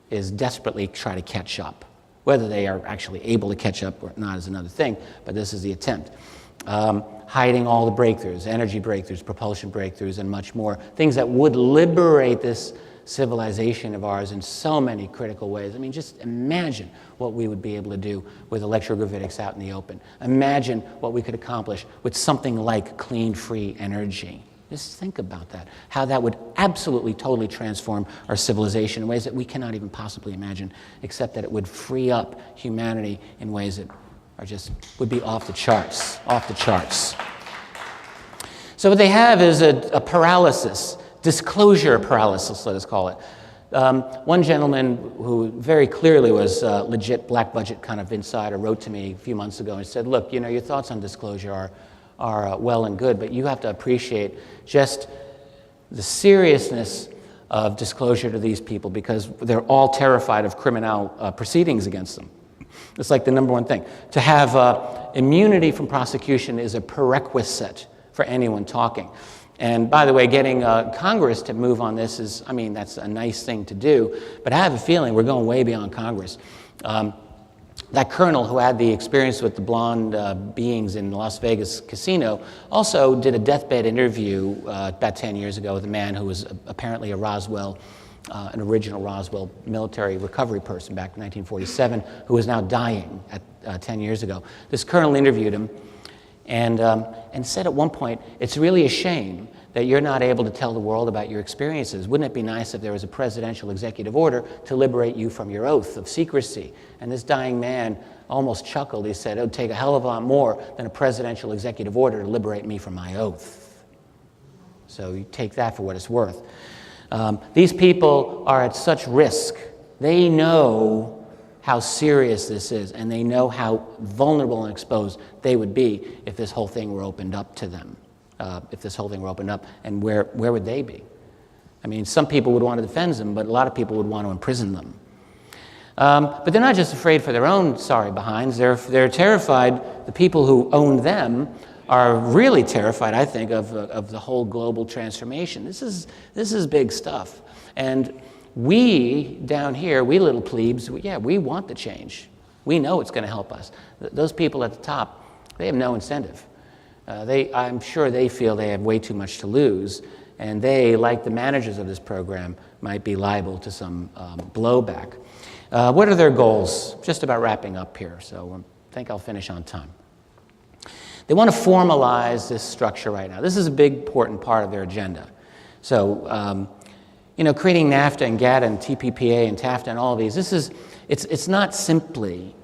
is desperately try to catch up. Whether they are actually able to catch up or not is another thing, but this is the attempt. hiding all the breakthroughs, energy breakthroughs, propulsion breakthroughs, and much more. Things that would liberate this civilization of ours in so many critical ways. I mean, just imagine what we would be able to do with electrogravitics out in the open. Imagine what we could accomplish with something like clean, free energy. Just think about that, how that would absolutely, totally transform our civilization in ways that we cannot even possibly imagine, except that it would free up humanity in ways that are just, would be off the charts, off the charts. So what they have is a paralysis, disclosure paralysis, let us call it. One gentleman who very clearly was legit black budget kind of insider wrote to me a few months ago and said, look, you know, your thoughts on disclosure are well and good, but you have to appreciate just the seriousness of disclosure to these people because they're all terrified of criminal proceedings against them. It's like the number one thing. To have immunity from prosecution is a prerequisite for anyone talking. And by the way, getting Congress to move on this is, I mean, that's a nice thing to do, but I have a feeling we're going way beyond Congress. That colonel who had the experience with the blonde beings in Las Vegas casino also did a deathbed interview about 10 years ago with a man who was apparently a Roswell, an original Roswell military recovery person back in 1947, who was now dying at 10 years ago. This colonel interviewed him and said at one point, it's really a shame that you're not able to tell the world about your experiences. Wouldn't it be nice if there was a presidential executive order to liberate you from your oath of secrecy? And this dying man almost chuckled. He said, it would take a hell of a lot more than a presidential executive order to liberate me from my oath. So you take that for what it's worth. These people are at such risk. They know how serious this is, and they know how vulnerable and exposed they would be if this whole thing were opened up to them. If this whole thing were opened up, and where would they be? I mean, some people would want to defend them, but a lot of people would want to imprison them. But they're not just afraid for their own sorry behinds. They're terrified. The people who own them are really terrified, I think, of the whole global transformation. This is big stuff. And we down here, we little plebes, we want the change. We know it's going to help us. Those people at the top, they have no incentive. I'm sure they feel they have way too much to lose, and they, like the managers of this program, might be liable to some blowback. What are their goals? Just about wrapping up here, so I think I'll finish on time. They want to formalize this structure right now. This is a big, important part of their agenda. So, creating NAFTA and GATT and TPPA and TAFTA and all of these, it's not simply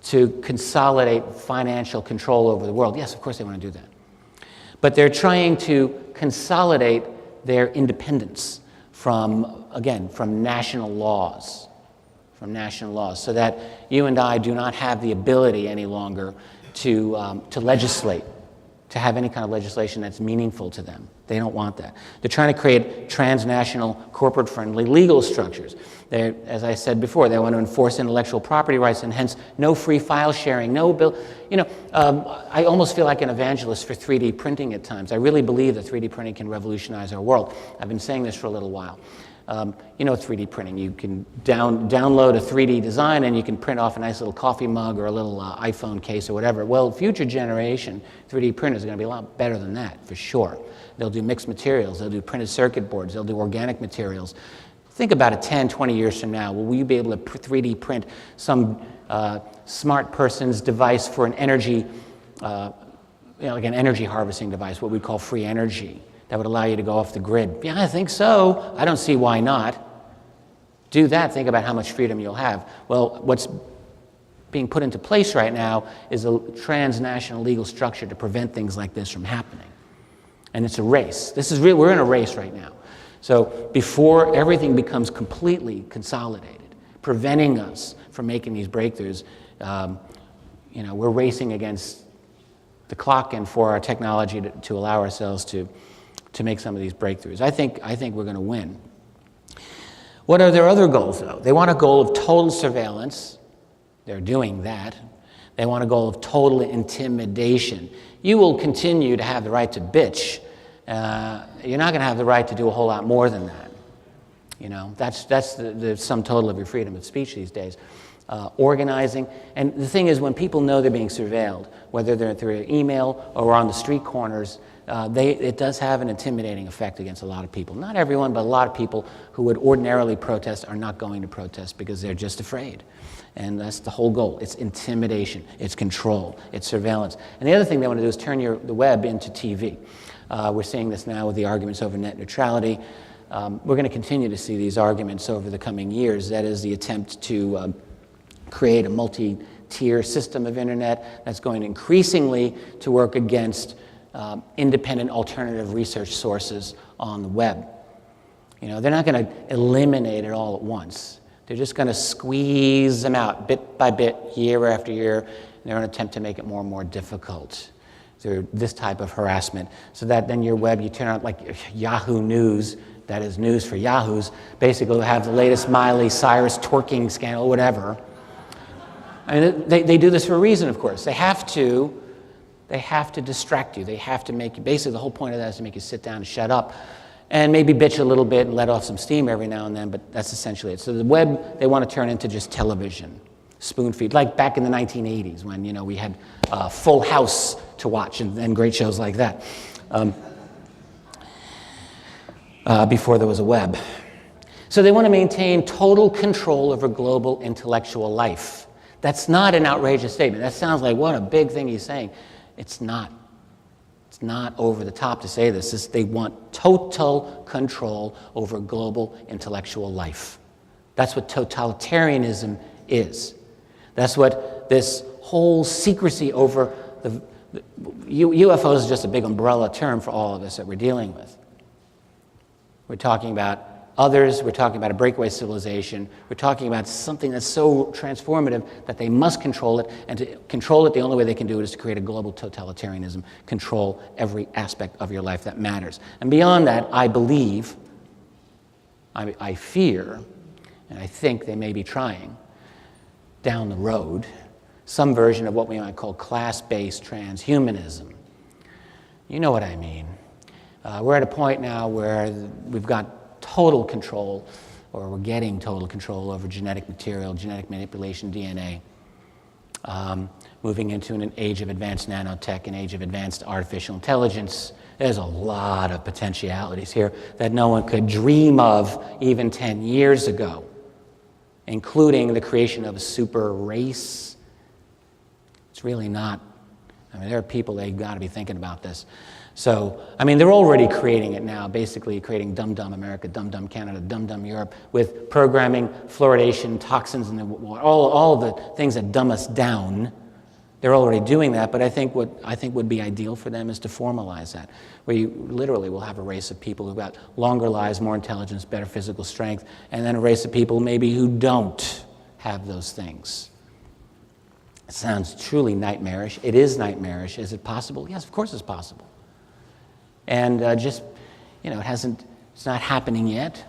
to consolidate financial control over the world. Yes, of course they want to do that. But they're trying to consolidate their independence from national laws. From national laws, so that you and I do not have the ability any longer to legislate, to have any kind of legislation that's meaningful to them. They don't want that. They're trying to create transnational, corporate-friendly legal structures. As I said before, they want to enforce intellectual property rights and hence no free file sharing, no bill. I almost feel like an evangelist for 3D printing at times. I really believe that 3D printing can revolutionize our world. I've been saying this for a little while. 3D printing. You can download a 3D design and you can print off a nice little coffee mug or a little iPhone case or whatever. Well, future generation 3D printers are going to be a lot better than that, for sure. They'll do mixed materials. They'll do printed circuit boards. They'll do organic materials. Think about it 10, 20 years from now. Will you be able to 3D print some smart person's device for an energy, like an energy harvesting device, what we call free energy? That would allow you to go off the grid. Yeah, I think so. I don't see why not. Do that, think about how much freedom you'll have. Well, what's being put into place right now is a transnational legal structure to prevent things like this from happening. And it's a race. We're in a race right now. So before everything becomes completely consolidated, preventing us from making these breakthroughs, we're racing against the clock and for our technology to allow ourselves to make some of these breakthroughs. I think we're going to win. What are their other goals, though? They want a goal of total surveillance. They're doing that. They want a goal of total intimidation. You will continue to have the right to bitch. You're not going to have the right to do a whole lot more than that. That's the sum total of your freedom of speech these days. organizing. And the thing is, when people know they're being surveilled, whether they're through email or on the street corners, it does have an intimidating effect against a lot of people. Not everyone, but a lot of people who would ordinarily protest are not going to protest because they're just afraid. And that's the whole goal. It's intimidation, it's control, it's surveillance. And the other thing they want to do is turn the web into TV. We're seeing this now with the arguments over net neutrality. We're going to continue to see these arguments over the coming years. That is the attempt to create a multi-tier system of internet that's going increasingly to work against independent alternative research sources on the web. You know, they're not going to eliminate it all at once. They're just going to squeeze them out bit by bit, year after year, in an attempt to make it more and more difficult through this type of harassment, so that then your web, you turn on like Yahoo News, that is news for Yahoos, basically have the latest Miley Cyrus twerking scandal, whatever. I mean, they do this for a reason, of course. They have to distract you. They have to make you, basically the whole point of that is to make you sit down and shut up and maybe bitch a little bit and let off some steam every now and then, but that's essentially it. So the web, they want to turn into just television, spoon feed, like back in the 1980s when, you know, we had Full House to watch and great shows like that before there was a web. So they want to maintain total control over global intellectual life. That's not an outrageous statement. That sounds like what a big thing he's saying. It's not. It's not over the top to say this. They want total control over global intellectual life. That's what totalitarianism is. That's what this whole secrecy over the UFOs is just a big umbrella term for all of this that we're dealing with. We're talking about others, we're talking about a breakaway civilization, we're talking about something that's so transformative that they must control it, and to control it, the only way they can do it is to create a global totalitarianism, control every aspect of your life that matters. And beyond that, I believe, I fear, and I think they may be trying, down the road, some version of what we might call class-based transhumanism. You know what I mean. We're at a point now where we've got total control, or we're getting total control over genetic material, genetic manipulation, DNA, moving into an age of advanced nanotech, an age of advanced artificial intelligence. There's a lot of potentialities here that no one could dream of even 10 years ago, including the creation of a super race. It's really not. I mean, there are people, they've got to be thinking about this. So, I mean, they're already creating it now, basically creating dum-dum America, dum-dum Canada, dum-dum Europe, with programming, fluoridation, toxins in the water, all of the things that dumb us down. They're already doing that, but I think what would be ideal for them is to formalize that, where you literally will have a race of people who've got longer lives, more intelligence, better physical strength, and then a race of people maybe who don't have those things. It sounds truly nightmarish. It is nightmarish. Is it possible? Yes, of course it's possible. And just, you know, it's not happening yet.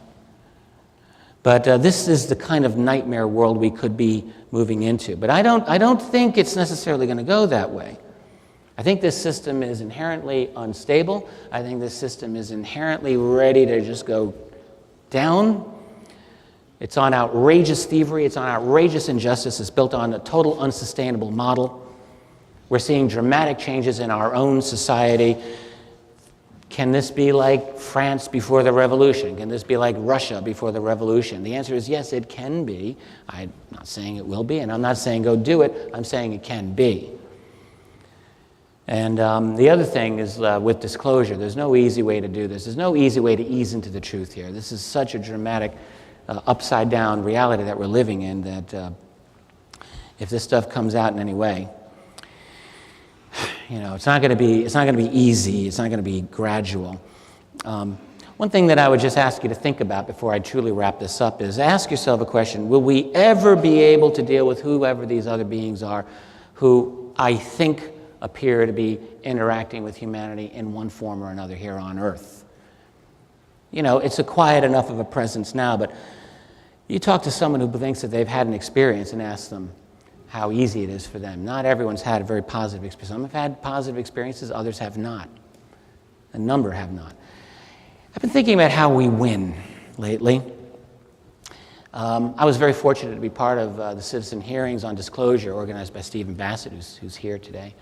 But this is the kind of nightmare world we could be moving into. But I don't think it's necessarily going to go that way. I think this system is inherently unstable. I think this system is inherently ready to just go down. It's on outrageous thievery. It's on outrageous injustice. It's built on a total unsustainable model. We're seeing dramatic changes in our own society. Can this be like France before the revolution? Can this be like Russia before the revolution? The answer is yes, it can be. I'm not saying it will be, and I'm not saying go do it. I'm saying it can be. And the other thing is with disclosure. There's no easy way to do this. There's no easy way to ease into the truth here. This is such a dramatic, upside-down reality that we're living in that if this stuff comes out in any way, you know, it's not going to be easy. It's not going to be gradual. One thing that I would just ask you to think about before I truly wrap this up is ask yourself a question: will we ever be able to deal with whoever these other beings are, who I think appear to be interacting with humanity in one form or another here on Earth? You know, it's a quiet enough of a presence now, but you talk to someone who thinks that they've had an experience and ask them how easy it is for them. Not everyone's had a very positive experience. Some have had positive experiences, others have not. A number have not. I've been thinking about how we win lately. I was very fortunate to be part of the citizen hearings on disclosure organized by Stephen Bassett, who's here today.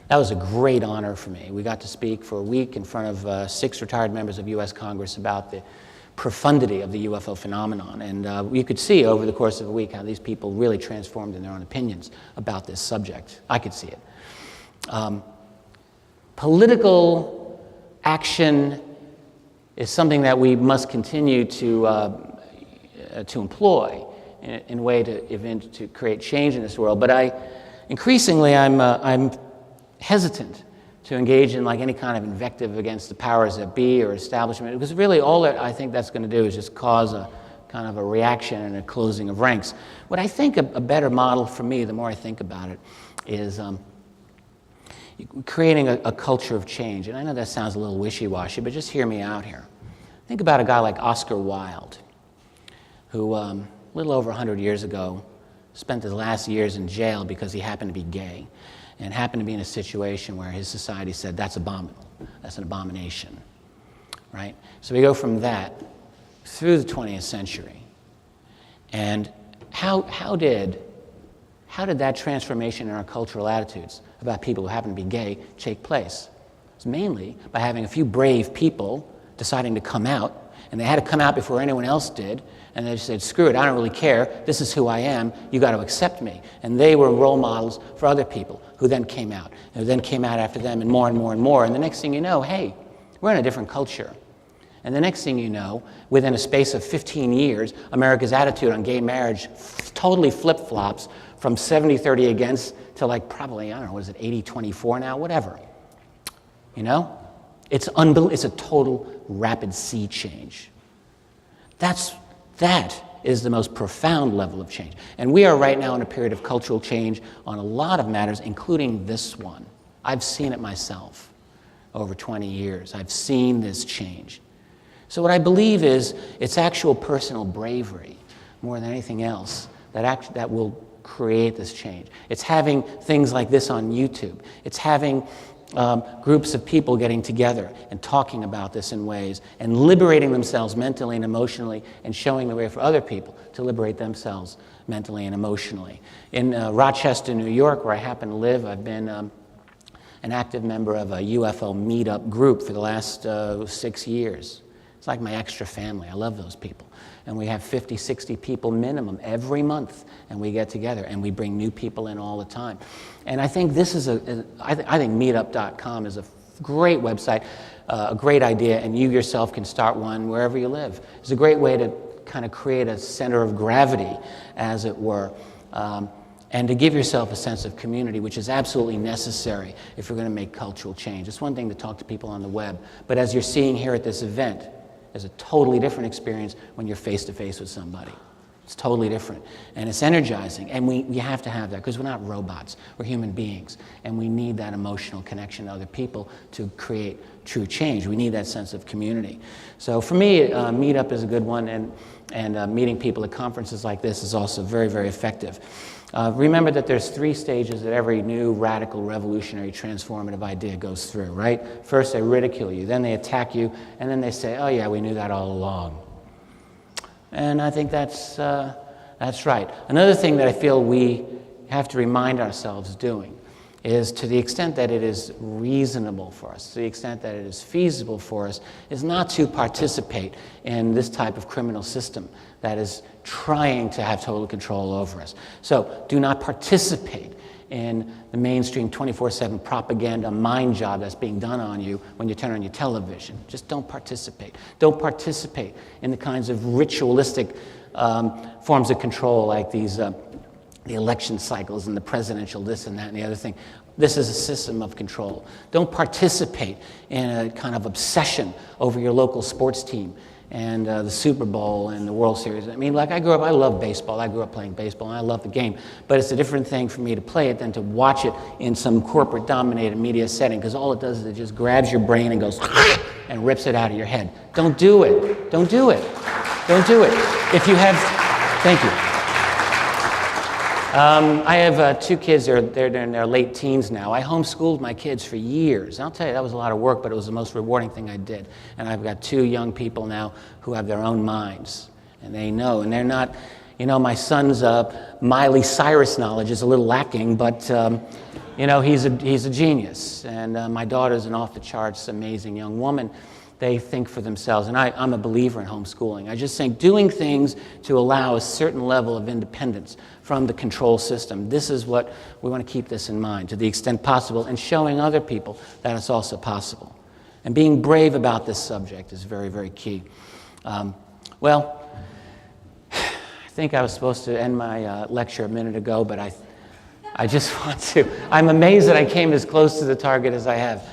That was a great honor for me. We got to speak for a week in front of 6 retired members of U.S. Congress about the profundity of the UFO phenomenon. And you could see over the course of a week how these people really transformed in their own opinions about this subject. I could see it. Political action is something that we must continue to employ in a way to create change in this world. But increasingly, I'm hesitant to engage in like any kind of invective against the powers that be or establishment, because really all that I think that's going to do is just cause a kind of a reaction and a closing of ranks. What I think a better model for me, the more I think about it, is creating a culture of change. And I know that sounds a little wishy-washy, but just hear me out here. Think about a guy like Oscar Wilde, who a little over 100 years ago spent his last years in jail because he happened to be gay and happened to be in a situation where his society said, that's abominable, that's an abomination, right? So we go from that through the 20th century. And how did that transformation in our cultural attitudes about people who happen to be gay take place? It's mainly by having a few brave people deciding to come out, and they had to come out before anyone else did, and they said, screw it, I don't really care, this is who I am, you got to accept me. And they were role models for other people who then came out, and who then came out after them, and more and more and more. And the next thing you know, hey, we're in a different culture. And the next thing you know, within a space of 15 years, America's attitude on gay marriage totally flip-flops from 70-30 against to like probably, I don't know, what is it, 80-24 now, whatever. You know? It's a total rapid sea change. That is the most profound level of change. And we are right now in a period of cultural change on a lot of matters, including this one. I've seen it myself over 20 years. I've seen this change. So what I believe is it's actual personal bravery more than anything else that will create this change. It's having things like this on YouTube. It's having groups of people getting together and talking about this in ways and liberating themselves mentally and emotionally and showing the way for other people to liberate themselves mentally and emotionally. In Rochester, New York, where I happen to live, I've been an active member of a UFO meetup group for the last 6 years. It's like my extra family. I love those people. And we have 50, 60 people minimum every month, and we get together, and we bring new people in all the time. And I think this is I think meetup.com is a great website, a great idea, and you yourself can start one wherever you live. It's a great way to kind of create a center of gravity, as it were, and to give yourself a sense of community, which is absolutely necessary if you're going to make cultural change. It's one thing to talk to people on the web, but as you're seeing here at this event, there's a totally different experience when you're face-to-face with somebody. It's totally different, and it's energizing, and we have to have that, because we're not robots, we're human beings, and we need that emotional connection to other people to create true change. We need that sense of community. So for me, Meetup is a good one, and meeting people at conferences like this is also very, very effective. Remember that there's 3 stages that every new, radical, revolutionary, transformative idea goes through, right? First, they ridicule you, then they attack you, and then they say, oh yeah, we knew that all along. And I think that's right. Another thing that I feel we have to remind ourselves doing is, to the extent that it is reasonable for us, to the extent that it is feasible for us, is not to participate in this type of criminal system that is trying to have total control over us. So do not participate in the mainstream 24/7 propaganda mind job that's being done on you when you turn on your television. Just don't participate. Don't participate in the kinds of ritualistic forms of control like these the election cycles and the presidential this and that and the other thing. This is a system of control. Don't participate in a kind of obsession over your local sports team and the Super Bowl and the World Series. I mean, like I love baseball. I grew up playing baseball, and I love the game. But it's a different thing for me to play it than to watch it in some corporate-dominated media setting, because all it does is it just grabs your brain and goes and rips it out of your head. Don't do it. Don't do it. Don't do it. If you have... Thank you. I have 2 kids. They're in their late teens now. I homeschooled my kids for years. I'll tell you, that was a lot of work, but it was the most rewarding thing I did. And I've got 2 young people now who have their own minds. And they know, and they're not, my son's Miley Cyrus knowledge is a little lacking, but, he's a genius. And my daughter's an off-the-charts amazing young woman. They think for themselves, and I'm a believer in homeschooling. I just think doing things to allow a certain level of independence from the control system. This is what we want to keep this in mind to the extent possible, and showing other people that it's also possible. And being brave about this subject is very, very key. Well, I think I was supposed to end my lecture a minute ago, but I just want to. I'm amazed that I came as close to the target as I have.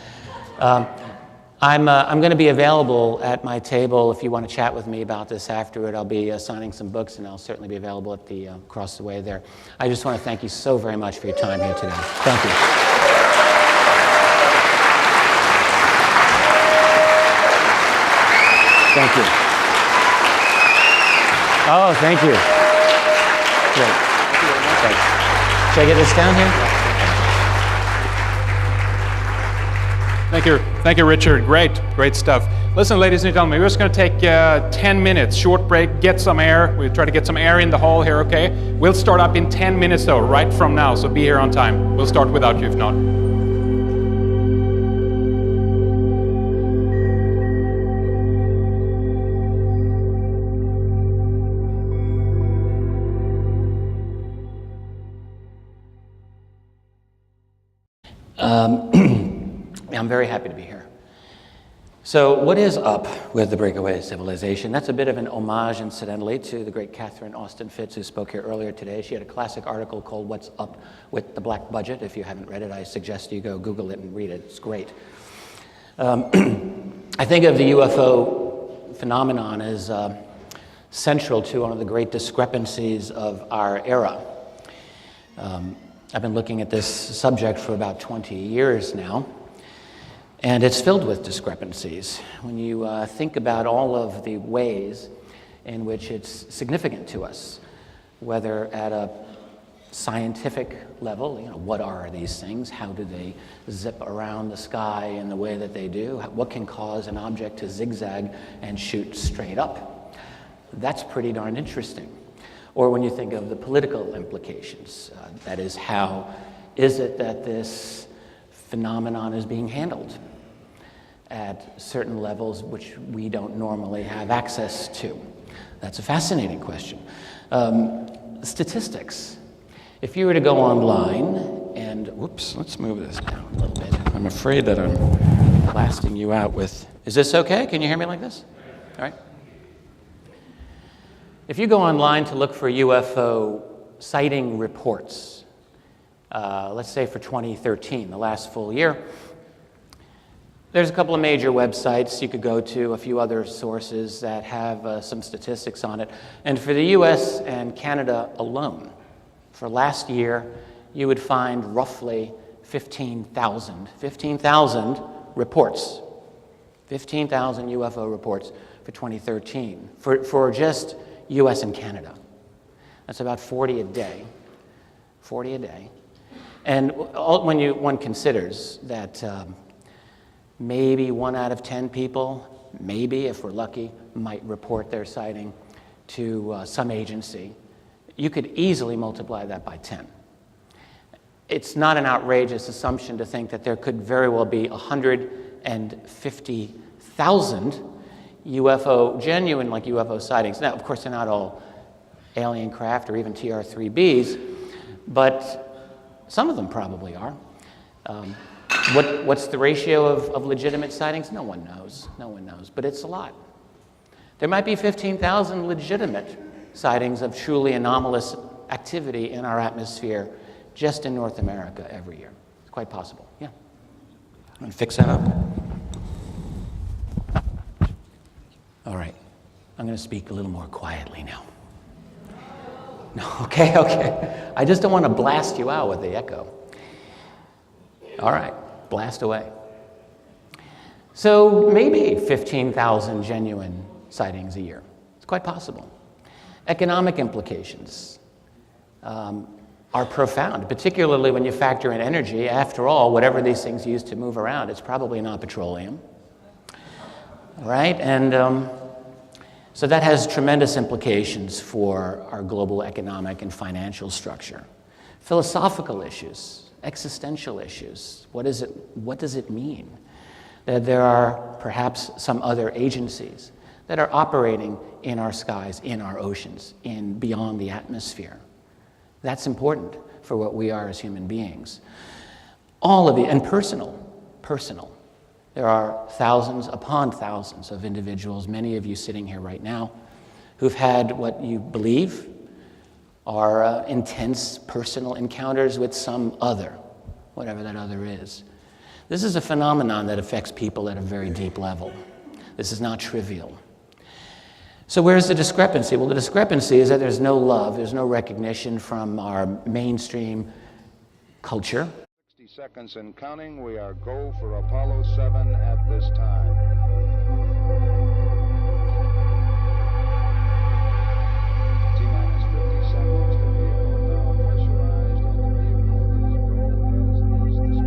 I'm going to be available at my table if you want to chat with me about this afterward. I'll be signing some books, and I'll certainly be available at the across the way there. I just want to thank you so very much for your time here today. Thank you. Thank you. Oh, thank you. Great. Thanks. Should I get this down here? Thank you, Richard. Great stuff. Listen, ladies and gentlemen, we're just going to take 10 minutes, short break, get some air. We'll try to get some air in the hall here, okay? We'll start up in 10 minutes, though, right from now, so be here on time. We'll start without you if not. I'm very happy to be here. So what is up with the breakaway civilization? That's a bit of an homage, incidentally, to the great Catherine Austin Fitts, who spoke here earlier today. She had a classic article called What's Up with the Black Budget. If you haven't read it, I suggest you go Google it and read it. It's great. I think of the UFO phenomenon as central to one of the great discrepancies of our era. I've been looking at this subject for about 20 years now, and it's filled with discrepancies. When you think about all of the ways in which it's significant to us, whether at a scientific level, what are these things? How do they zip around the sky in the way that they do? What can cause an object to zigzag and shoot straight up? That's pretty darn interesting. Or when you think of the political implications, that is, how is it that this phenomenon is being handled at certain levels which we don't normally have access to? That's a fascinating question. Statistics. If you were to go online and, whoops, let's move this down a little bit. I'm afraid that I'm blasting you out with, is this okay? Can you hear me like this? All right. If you go online to look for UFO sighting reports, let's say for 2013, the last full year, there's a couple of major websites you could go to, a few other sources that have some statistics on it. And for the US and Canada alone, for last year, you would find roughly 15,000 reports, 15,000 UFO reports for 2013, for just US and Canada. That's about 40 a day. 40 a day. And when one considers that maybe 1 out of 10 people, maybe if we're lucky, might report their sighting to some agency, you could easily multiply that by 10. It's not an outrageous assumption to think that there could very well be 150,000 genuine UFO sightings. Now, of course, they're not all alien craft or even TR-3Bs, but some of them probably are. What's the ratio of legitimate sightings? No one knows. No one knows, but it's a lot. There might be 15,000 legitimate sightings of truly anomalous activity in our atmosphere just in North America every year. It's quite possible. Yeah. Want to fix that up? All right, I'm going to speak a little more quietly now. No, okay. I just don't want to blast you out with the echo. All right, blast away. So maybe 15,000 genuine sightings a year. It's quite possible. Economic implications are profound, particularly when you factor in energy. After all, whatever these things use to move around, it's probably not petroleum. Right? And So that has tremendous implications for our global economic and financial structure. Philosophical issues, existential issues. What does it mean that there are perhaps some other agencies that are operating in our skies, in our oceans, beyond the atmosphere? That's important for what we are as human beings. All of it, and personal. There are thousands upon thousands of individuals, many of you sitting here right now, who've had what you believe are intense personal encounters with some other, whatever that other is. This is a phenomenon that affects people at a very deep level. This is not trivial. So where's the discrepancy? Well, the discrepancy is that there's no love, there's no recognition from our mainstream culture. 60 seconds and counting. We are go for Apollo 7 at this time. T-minus 50 seconds. The vehicle now pressurized and the vehicle is go as is the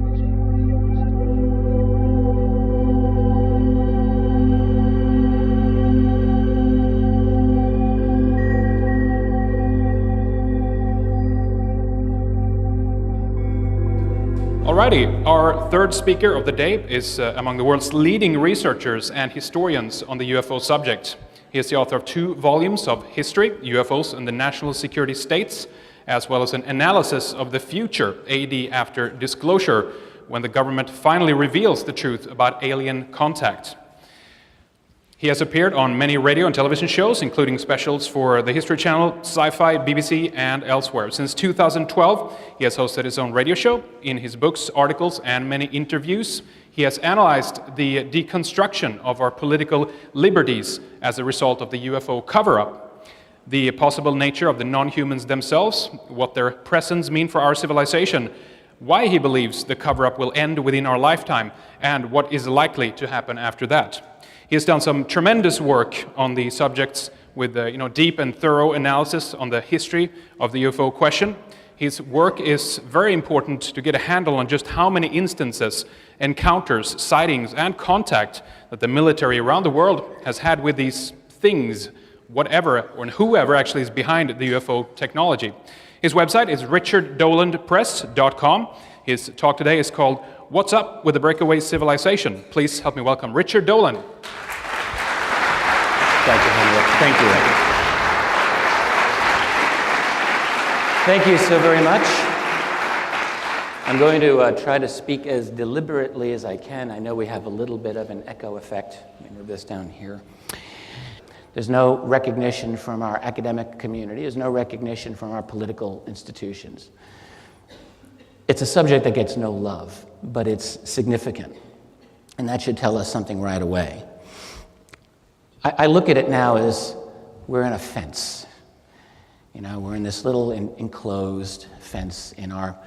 Alrighty, our third speaker of the day is among the world's leading researchers and historians on the UFO subject. He is the author of 2 volumes of history, UFOs and the National Security States, as well as an analysis of the future, AD after disclosure, when the government finally reveals the truth about alien contact. He has appeared on many radio and television shows, including specials for the History Channel, Sci-Fi, BBC, and elsewhere. Since 2012, he has hosted his own radio show. In his books, articles, and many interviews, he has analyzed the deconstruction of our political liberties as a result of the UFO cover-up, the possible nature of the non-humans themselves, what their presence mean for our civilization, why he believes the cover-up will end within our lifetime, and what is likely to happen after that. He has done some tremendous work on the subjects with deep and thorough analysis on the history of the UFO question. His work is very important to get a handle on just how many instances, encounters, sightings, and contact that the military around the world has had with these things, whatever or whoever actually is behind the UFO technology. His website is richarddolanpress.com. His talk today is called What's Up with the Breakaway Civilization? Please help me welcome Richard Dolan. Thank you, Henrik. Thank you. Thank you so very much. I'm going to try to speak as deliberately as I can. I know we have a little bit of an echo effect. Let me move this down here. There's no recognition from our academic community. There's no recognition from our political institutions. It's a subject that gets no love, but it's significant. And that should tell us something right away. I look at it now as we're in a fence. We're in this little enclosed fence in our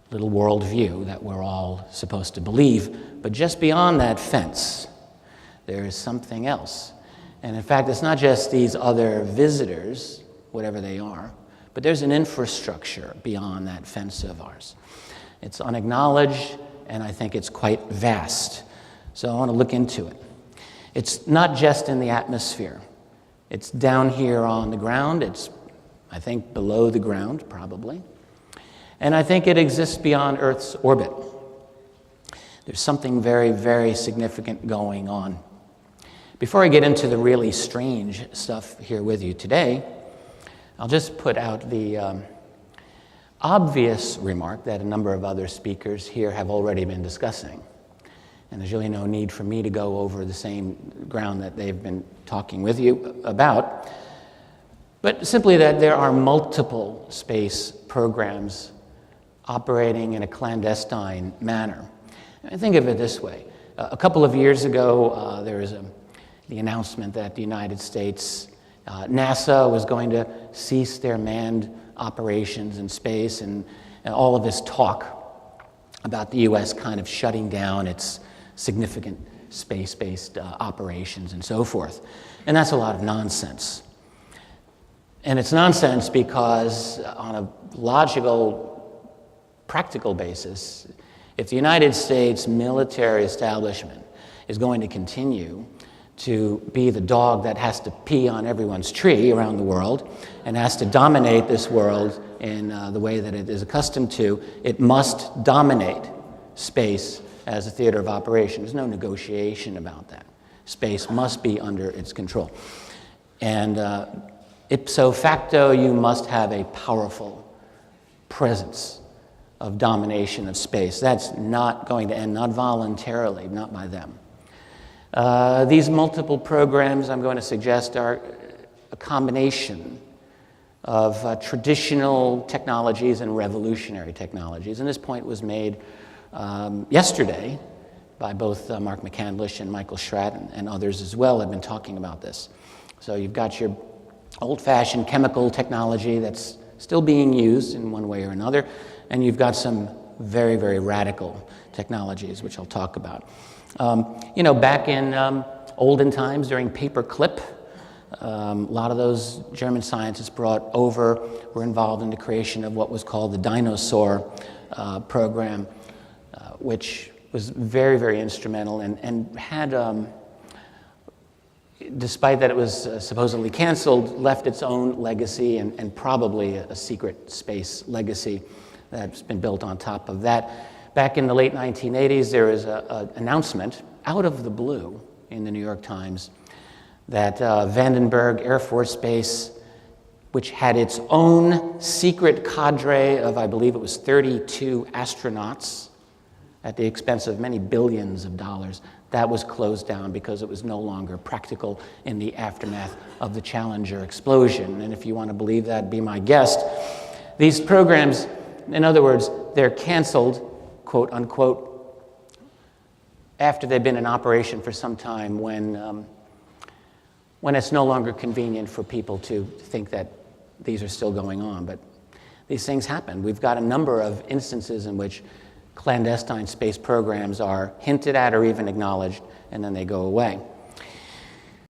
little worldview that we're all supposed to believe. But just beyond that fence, there is something else. And in fact, it's not just these other visitors, whatever they are, but there's an infrastructure beyond that fence of ours. It's unacknowledged, and I think it's quite vast. So I want to look into it. It's not just in the atmosphere. It's down here on the ground. It's, I think, below the ground, probably. And I think it exists beyond Earth's orbit. There's something very, very significant going on. Before I get into the really strange stuff here with you today, I'll just put out the obvious remark that a number of other speakers here have already been discussing. And there's really no need for me to go over the same ground that they've been talking with you about, but simply that there are multiple space programs operating in a clandestine manner. And think of it this way. A couple of years ago, there was the announcement that the United States, NASA was going to cease their manned operations in space, and all of this talk about the U.S. kind of shutting down its significant space-based operations and so forth. And that's a lot of nonsense. And it's nonsense because on a logical, practical basis, if the United States military establishment is going to continue to be the dog that has to pee on everyone's tree around the world and has to dominate this world in the way that it is accustomed to. It must dominate space as a theater of operation. There's no negotiation about that. Space must be under its control. And ipso facto, you must have a powerful presence of domination of space. That's not going to end, not voluntarily, not by them. These multiple programs, I'm going to suggest, are a combination of traditional technologies and revolutionary technologies. And this point was made yesterday by both Mark McCandlish and Michael Schratt and others as well have been talking about this. So you've got your old-fashioned chemical technology that's still being used in one way or another, and you've got some very, very radical technologies, which I'll talk about. Back in olden times, during paperclip, a lot of those German scientists brought over were involved in the creation of what was called the dinosaur program, which was very, very instrumental and had, despite that it was supposedly canceled, left its own legacy and probably a secret space legacy that's been built on top of that. Back in the late 1980s, there was an announcement out of the blue in the New York Times that Vandenberg Air Force Base, which had its own secret cadre of, I believe it was 32 astronauts at the expense of many billions of dollars, that was closed down because it was no longer practical in the aftermath of the Challenger explosion. And if you want to believe that, be my guest. These programs, in other words, they're canceled, quote unquote, after they've been in operation for some time when it's no longer convenient for people to think that these are still going on. But these things happen. We've got a number of instances in which clandestine space programs are hinted at or even acknowledged, and then they go away.